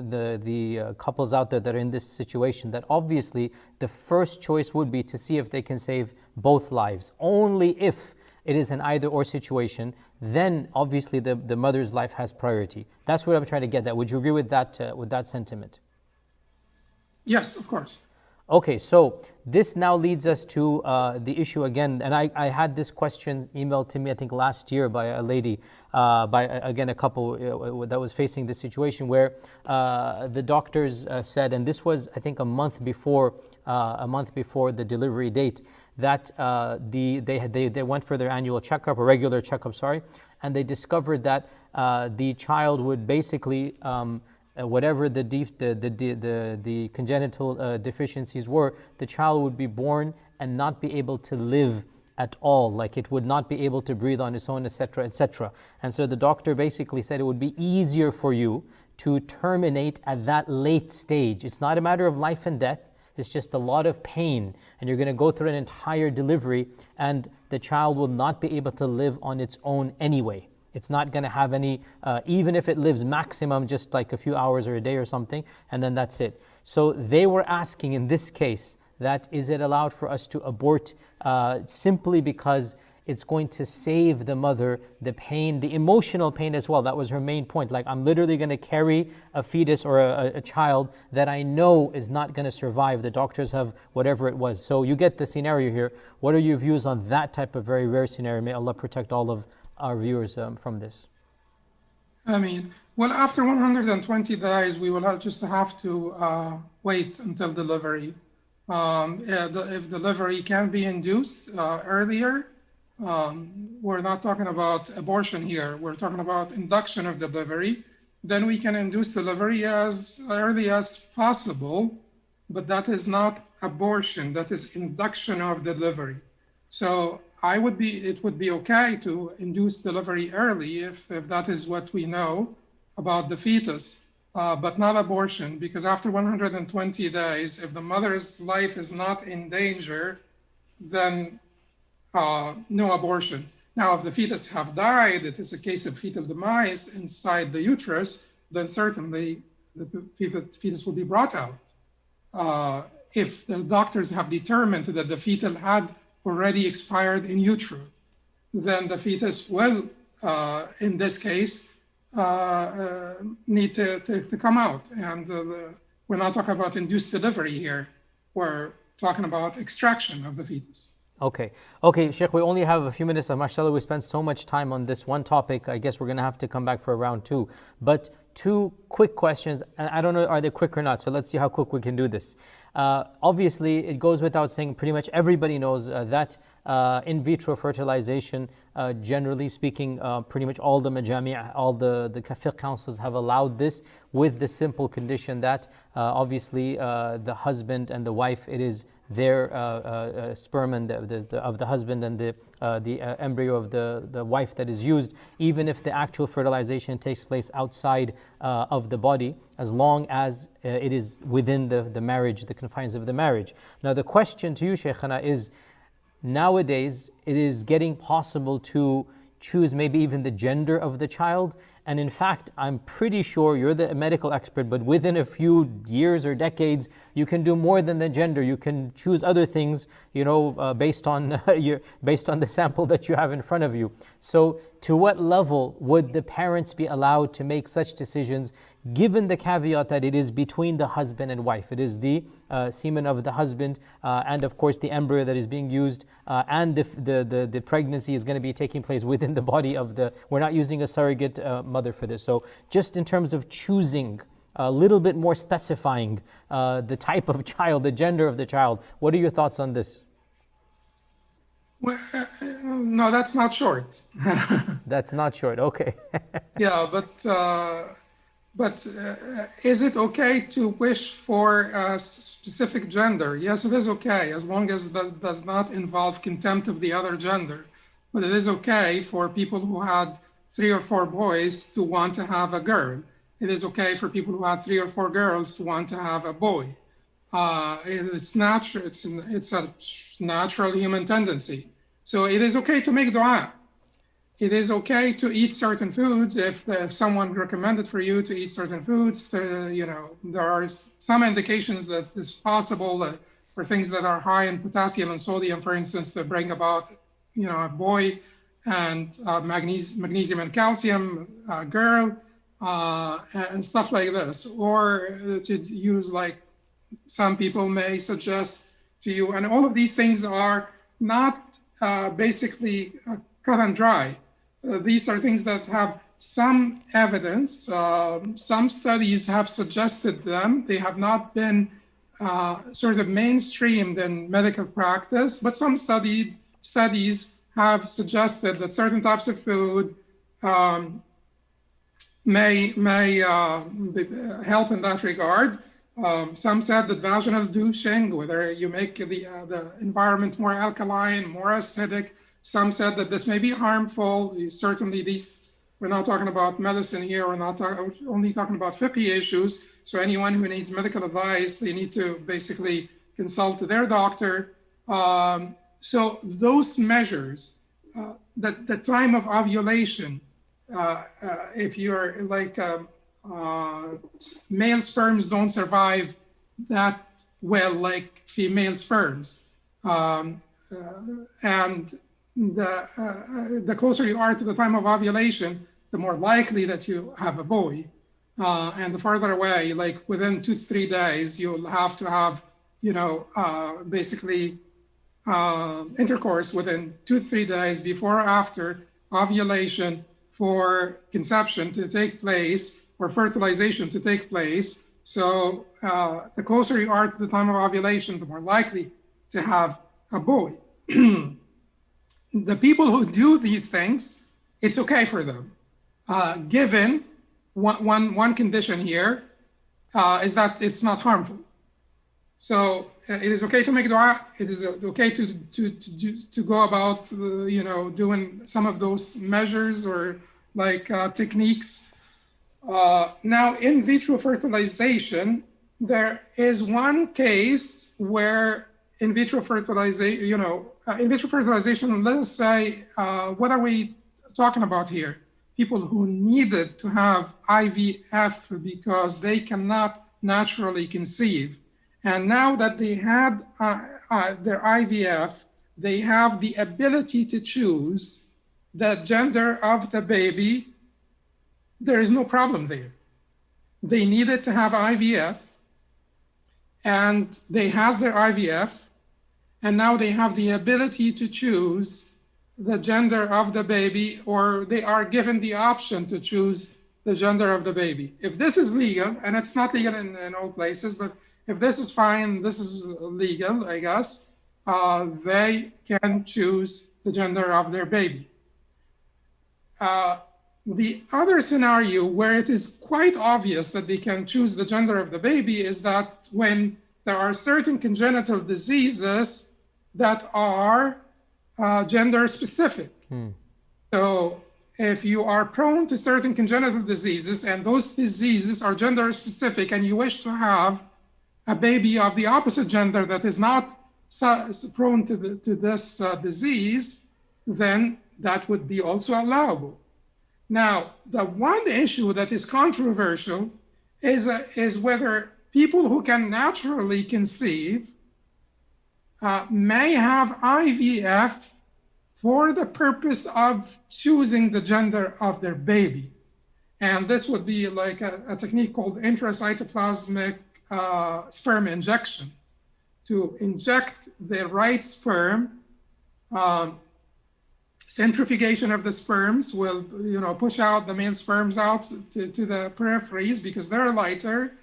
couples out there that are in this situation that obviously the first choice would be to see if they can save both lives. Only if it is an either or situation, then obviously the mother's life has priority. That's what I'm trying to get at. Would you agree with that sentiment? Yes, of course. Okay, so this now leads us to the issue again, and I had this question emailed to me, I think last year by a lady, a couple that was facing this situation where the doctors said, and this was I think a month before the delivery date, that they went for their annual checkup, or regular checkup, sorry, and they discovered that the child would basically whatever the congenital deficiencies were, the child would be born and not be able to live at all, like it would not be able to breathe on its own, etc., etc. And so the doctor basically said it would be easier for you to terminate at that late stage. It's not a matter of life and death, it's just a lot of pain, and you're going to go through an entire delivery and the child will not be able to live on its own anyway. It's not going to have any, even if it lives maximum just like a few hours or a day or something, and then that's it. So they were asking in this case that is it allowed for us to abort simply because it's going to save the mother the pain, the emotional pain as well. That was her main point. Like, I'm literally going to carry a fetus or a child that I know is not going to survive. The doctors have whatever it was. So you get the scenario here. What are your views on that type of very rare scenario? May Allah protect all of our viewers from this. Well, after 120 days, we will just have to wait until delivery. If delivery can be induced earlier, we're not talking about abortion here. We're talking about induction of delivery. then we can induce delivery as early as possible, but that is not abortion, that is induction of delivery. So it would be okay to induce delivery early if that is what we know about the fetus, but not abortion, because after 120 days, if the mother's life is not in danger, then no abortion. Now, if the fetus have died, it is a case of fetal demise inside the uterus, then certainly the fetus will be brought out. If the doctors have determined that the fetus had already expired in utero, then the fetus will, in this case, need to come out. And we're not talking about induced delivery here. We're talking about extraction of the fetus. Okay. Okay, Shaykh, we only have a few minutes. MashaAllah, we spent so much time on this one topic. I guess we're going to have to come back for round two. But two quick questions, and I don't know are they quick or not, so let's see how quick we can do this. Obviously, it goes without saying, pretty much everybody knows that in vitro fertilization, generally speaking, pretty much all the majami', all the fiqh councils have allowed this with the simple condition that obviously the husband and the wife, it is their sperm and of the husband and the embryo of the wife that is used, even if the actual fertilization takes place outside of the body, as long as it is within the marriage, the confines of the marriage. Now the question to you, Shaykhana, is nowadays it is getting possible to choose maybe even the gender of the child. And in fact, I'm pretty sure you're the medical expert, but within a few years or decades, you can do more than the gender. You can choose other things, based on the sample that you have in front of you. So to what level would the parents be allowed to make such decisions, given the caveat that it is between the husband and wife? It is the semen of the husband and of course the embryo that is being used, and the pregnancy is going to be taking place within the body of we're not using a surrogate mother for this. So just in terms of choosing, a little bit more specifying the type of child, the gender of the child, what are your thoughts on this? Well, no, that's not short. That's not short, okay. Yeah, but is it okay to wish for a specific gender? Yes, it is okay, as long as that does not involve contempt of the other gender. But it is okay for people who had 3 or 4 boys to want to have a girl. It is okay for people who had 3 or 4 girls to want to have a boy. It's natural. It's a natural human tendency. So it is okay to make dua. It is okay to eat certain foods if someone recommended for you to eat certain foods. There are some indications that it's possible for things that are high in potassium and sodium, for instance, to bring about, a boy, and magnesium and calcium, girl, and stuff like this. Or to use, like some people may suggest to you, and all of these things are not basically cut and dry. These are things that have some evidence. Some studies have suggested them. They have not been sort of mainstreamed in medical practice, but some studies have suggested that certain types of food may help in that regard. Some said that vaginal douching, whether you make the environment more alkaline, more acidic. Some said that this may be harmful. Certainly we're not talking about medicine here. We're not only talking about fiqh issues. So anyone who needs medical advice, they need to basically consult their doctor. So those measures, the time of ovulation, if you're like male sperms don't survive that well like female sperms, and the closer you are to the time of ovulation, the more likely that you have a boy, and the farther away, like within 2 to 3 days, you'll have to have basically intercourse within 2 to 3 days before or after ovulation for conception to take place or fertilization to take place. So the closer you are to the time of ovulation, the more likely to have a boy. The people who do these things, it's okay for them, given one condition here is that it's not harmful. So it is okay to make dua. It is okay to go about doing some of those measures or like techniques. Now in vitro fertilization, there is one case where in vitro fertilization, let us say, what are we talking about here? People who needed to have IVF because they cannot naturally conceive. And now that they had their IVF, they have the ability to choose the gender of the baby. There is no problem there. They needed to have IVF, and they have their IVF, and now they have the ability to choose the gender of the baby, or they are given the option to choose the gender of the baby. If this is legal, and it's not legal in all places, but if this is fine, this is legal, I guess, they can choose the gender of their baby. The other scenario where it is quite obvious that they can choose the gender of the baby is that when there are certain congenital diseases that are gender specific. So if you are prone to certain congenital diseases and those diseases are gender specific and you wish to have a baby of the opposite gender that is not prone to this disease, then that would be also allowable. Now, the one issue that is controversial is whether people who can naturally conceive may have IVF for the purpose of choosing the gender of their baby. And this would be like a technique called intracytoplasmic sperm injection, to inject the right sperm. Centrifugation of the sperms will, push out the male sperms out to the peripheries because they're lighter.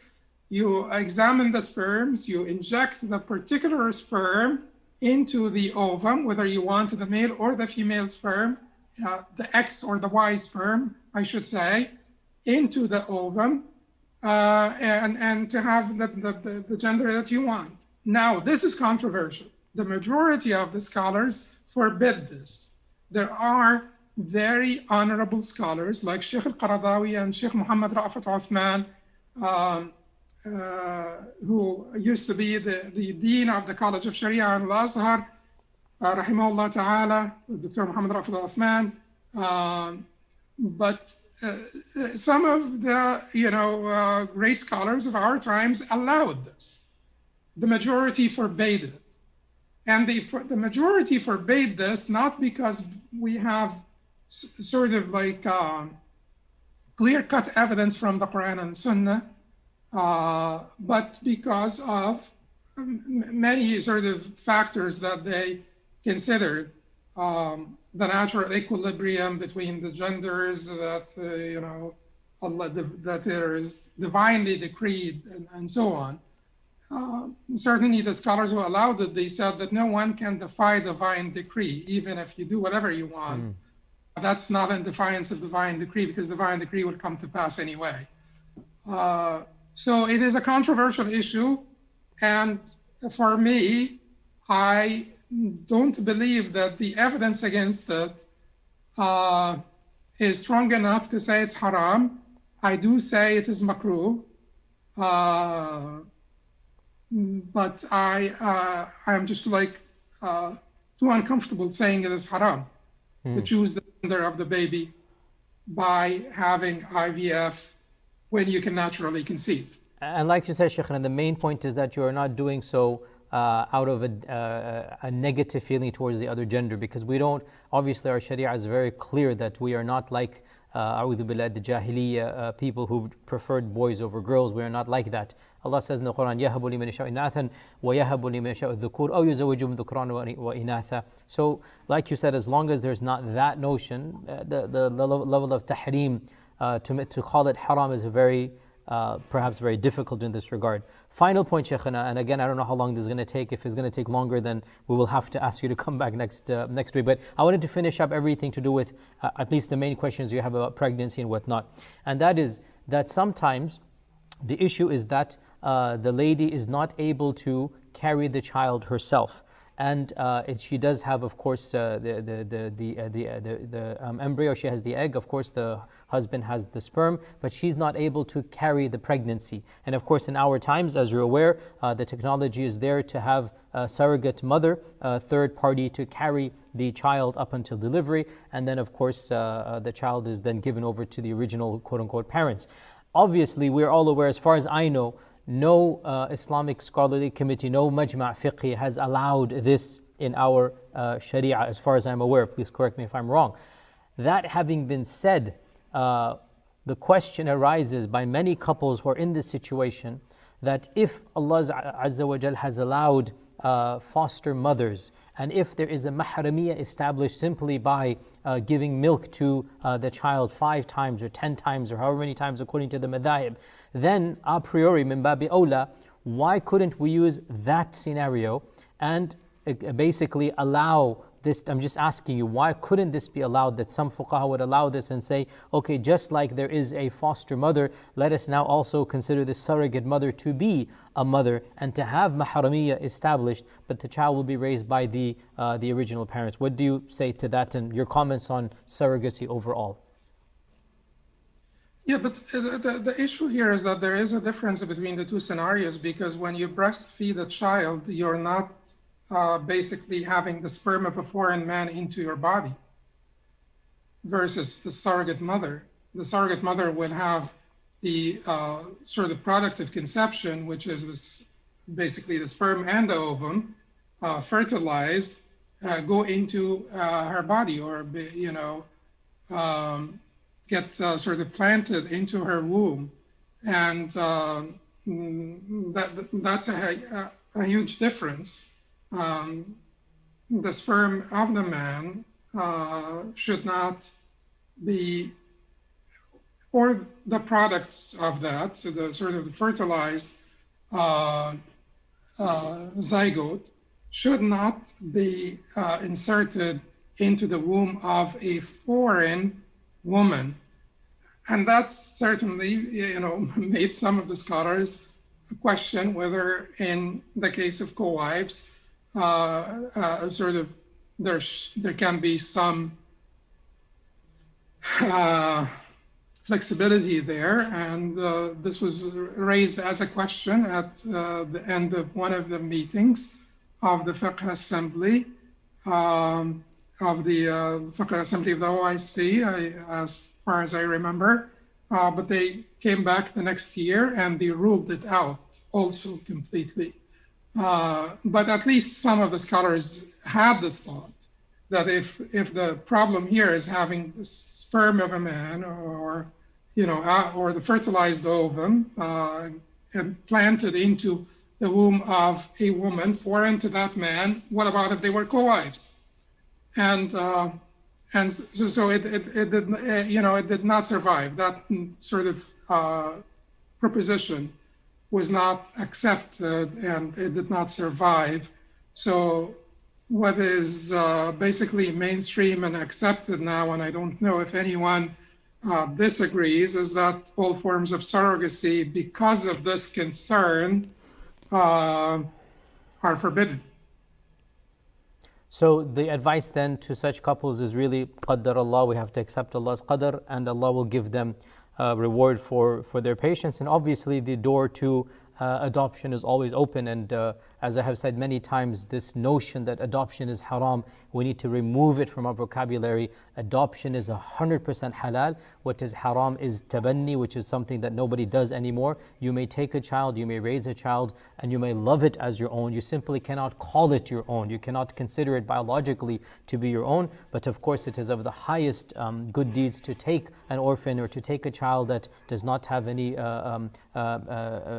You examine the sperms, you inject the particular sperm into the ovum, whether you want the male or the female sperm, the X or the Y sperm, I should say, into the ovum, and to have the gender that you want. Now, this is controversial. The majority of the scholars forbid this. There are very honorable scholars like Shaykh al-Qaradawi and Shaykh Muhammad Ra'afat Uthman, who used to be the dean of the College of Sharia in Al-Azhar, rahimahullah ta'ala, Dr. Muhammad Ra'afat Uthman. But some of the great scholars of our times allowed this. The majority forbade it. And the majority forbade this not because we have sort of like clear-cut evidence from the Quran and Sunnah, but because of many sort of factors that they considered. The natural equilibrium between the genders that, Allah, that there is divinely decreed and so on. Certainly the scholars who allowed it, they said that no one can defy divine decree, even if you do whatever you want. That's not in defiance of divine decree, because divine decree would come to pass anyway. So it is a controversial issue, and for me, I don't believe that the evidence against it is strong enough to say it's haram. I do say it is makruh. But I'm just like too uncomfortable saying it is haram to choose the gender of the baby by having IVF when you can naturally conceive. And like you said, Shaykh, the main point is that you are not doing so out of a negative feeling towards the other gender, because we don't, obviously our Sharia is very clear that we are not like A'udhu Billah, the Jahiliyyah people who preferred boys over girls. We are not like that. Allah says in the Quran, يَهَبُ لِمَنْ يَشَاءُ إِنَاثًا وَيَهَبُ لِمَنْ يَشَاءُ الذُّكُورَ أَوْ يُزَوِّجُهُمْ ذُكْرَانًا وَإِنَاثًا. So, like you said, as long as there's not that notion, the level of tahreem, to call it haram is a very perhaps very difficult in this regard. Final point, Shaykhana, and again, I don't know how long this is going to take. If it's going to take longer, then we will have to ask you to come back next week. But I wanted to finish up everything to do with at least the main questions you have about pregnancy and whatnot. And that is that sometimes the issue is that the lady is not able to carry the child herself. And she does have, of course, the embryo. She has the egg. Of course, the husband has the sperm, but she's not able to carry the pregnancy. And of course, in our times, as you're aware, the technology is there to have a surrogate mother, a third party, to carry the child up until delivery. And then, of course, the child is then given over to the original quote-unquote parents. Obviously, we're all aware, as far as I know, no Islamic scholarly committee, no majma' fiqhi has allowed this in our sharia, as far as I'm aware. Please correct me if I'm wrong. That having been said, the question arises by many couples who are in this situation, that if Allah Azza wa Jal has allowed foster mothers, and if there is a mahramiyya established simply by giving milk to the child 5 times or 10 times or however many times according to the madhahib, then a priori min babi awla, why couldn't we use that scenario and basically allow this? I'm just asking you, why couldn't this be allowed, that some fuqaha would allow this and say, okay, just like there is a foster mother, let us now also consider the surrogate mother to be a mother and to have mahramiyya established, but the child will be raised by the original parents. What do you say to that, and your comments on surrogacy overall? Yeah, but the issue here is that there is a difference between the two scenarios, because when you breastfeed a child, you're not basically having the sperm of a foreign man into your body, versus the surrogate mother. The surrogate mother would have the sort of product of conception, which is this, basically the sperm and the ovum, fertilized, go into her body, or get sort of planted into her womb, and that's a huge difference. The sperm of the man should not be, or the products of that, so the sort of the fertilized zygote should not be inserted into the womb of a foreign woman. And that's certainly, made some of the scholars question whether in the case of co-wives, sort of there can be some flexibility there, and this was raised as a question at the end of one of the meetings of the Fiqh Assembly, of the Fiqh Assembly of the OIC, as far as I remember, but they came back the next year and they ruled it out also completely. But at least some of the scholars had this thought that if the problem here is having the sperm of a man, or the fertilized ovum and planted into the womb of a woman foreign to that man, what about if they were co-wives? And so it did, it did not survive. That sort of proposition was not accepted, and it did not survive. So what is basically mainstream and accepted now, and I don't know if anyone disagrees, is that all forms of surrogacy, because of this concern, are forbidden. So the advice then to such couples is really, qaddar Allah, we have to accept Allah's qadar, and Allah will give them reward for their patience. And obviously the door to adoption is always open, and as I have said many times, this notion that adoption is haram, we need to remove it from our vocabulary. Adoption is 100% halal. What is haram is tabanni, which is something that nobody does anymore. You may take a child, you may raise a child, and you may love it as your own. You simply cannot call it your own. You cannot consider it biologically to be your own. But of course, it is of the highest good deeds to take an orphan, or to take a child that does not have any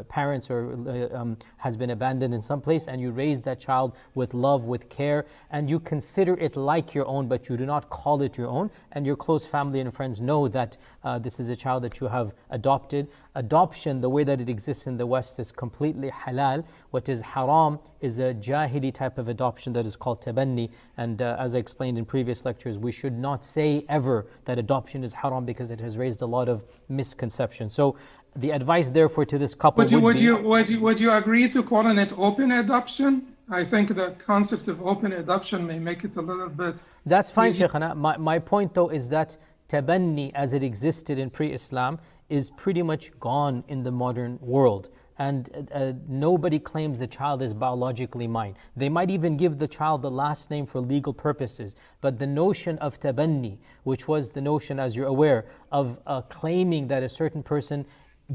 parents, or has been abandoned in some place, and you raise that child with love, with care, and you consider it like your own, but you do not call it your own, and your close family and friends know that this is a child that you have adopted. adoption, the way that it exists in the West, is completely halal. What is haram is a jahili type of adoption that is called tabanni. And as I explained in previous lectures, we should not say ever that adoption is haram because it has raised a lot of misconceptions. So the advice therefore to this couple would you agree to calling it open adoption? I think the concept of open adoption may make it a little bit. That's fine, Shaykhana. My point though is that tabanni as it existed in pre-Islam is pretty much gone in the modern world. And nobody claims the child is biologically mine. They might even give the child the last name for legal purposes. But the notion of tabanni, which was the notion, as you're aware, of claiming that a certain person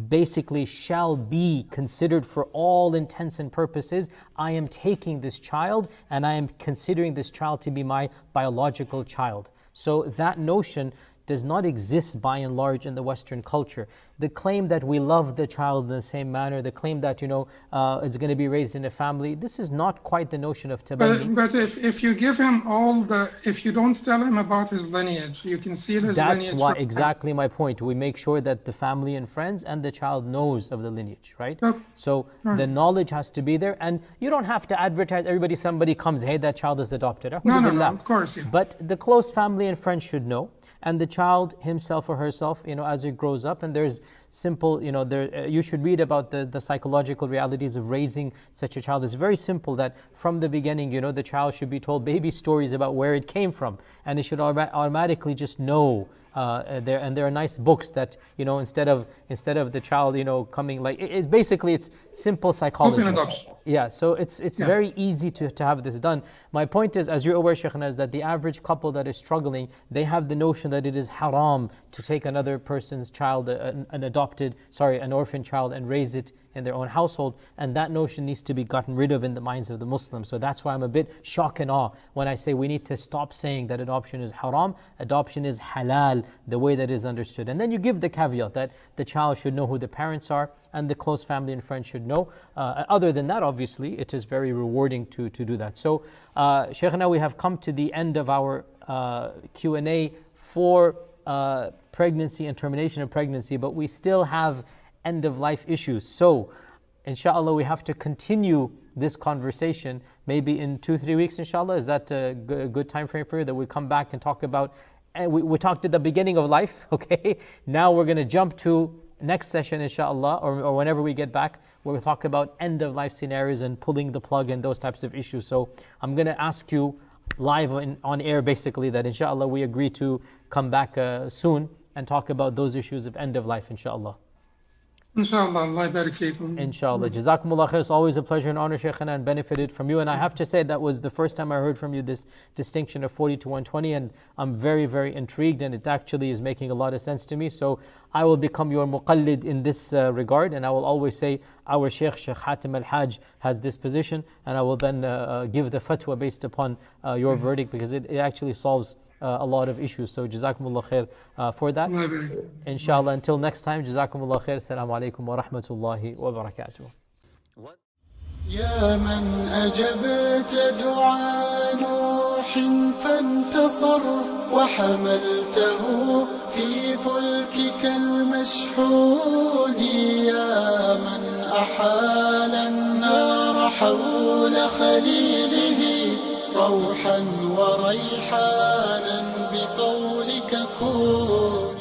basically shall be considered for all intents and purposes, I am taking this child and I am considering this child to be my biological child. So that notion does not exist by and large in the Western culture. The claim that we love the child in the same manner, the claim that, it's going to be raised in a family, this is not quite the notion of tabanni. But if you give him if you don't tell him about his lineage, you can see his lineage. That's why, exactly my point. We make sure that the family and friends and the child knows of the lineage, right? Okay. So the knowledge has to be there, and you don't have to advertise somebody comes, hey, that child is adopted. No, of course. Yeah. But the close family and friends should know. And the child himself or herself, as it grows up, and there's simple, you should read about the psychological realities of raising such a child. It's very simple that from the beginning, the child should be told baby stories about where it came from, and it should automatically just know. There are nice books that instead of the child coming, like it's simple psychology. Open adoption. Yeah, so it's very easy to have this done. My point is, as you're aware, Shaykhana, is that the average couple that is struggling, they have the notion that it is haram to take another person's child, an orphan child, and raise it in their own household, and that notion needs to be gotten rid of in the minds of the Muslims. So that's why I'm a bit shocked and awe when I say we need to stop saying that adoption is haram. Adoption is halal, the way that is understood. And then you give the caveat that the child should know who the parents are and the close family and friends should know. Other than that, obviously, it is very rewarding to do that. So, Shaykhana, we have come to the end of our Q&A for pregnancy and termination of pregnancy, but we still have end-of-life issues. So, inshallah, we have to continue this conversation maybe in 2-3 weeks, inshallah. Is that a good time frame for you, that we come back and talk about, and we talked at the beginning of life, okay? Now we're going to jump to next session, inshallah, or whenever we get back, we'll talk about end-of-life scenarios and pulling the plug and those types of issues. So I'm going to ask you live on air, basically, that inshallah we agree to come back soon and talk about those issues of end-of-life, inshallah. Inshallah, Allah barik feekum. Inshallah. Jazakumullah khair. It's always a pleasure and honor, Shaykhana, and benefited from you. And I have to say, that was the first time I heard from you this distinction of 40 to 120, and I'm very, very intrigued, and it actually is making a lot of sense to me. So I will become your muqallid in this regard, and I will always say our Shaykh Hatem el Haj has this position, and I will then give the fatwa based upon your verdict, because it actually solves a lot of issues. So Jazakumullah khair for that. Inshallah, until next time, Jazakumullah khair. Assalamu alaikum wa rahmatullahi wa barakatuh. يا من أجبت دعاء نوح فانتصر وحملته في فلكك المشحون يا من أحال النار حول خليله روحا وريحانا بقولك كن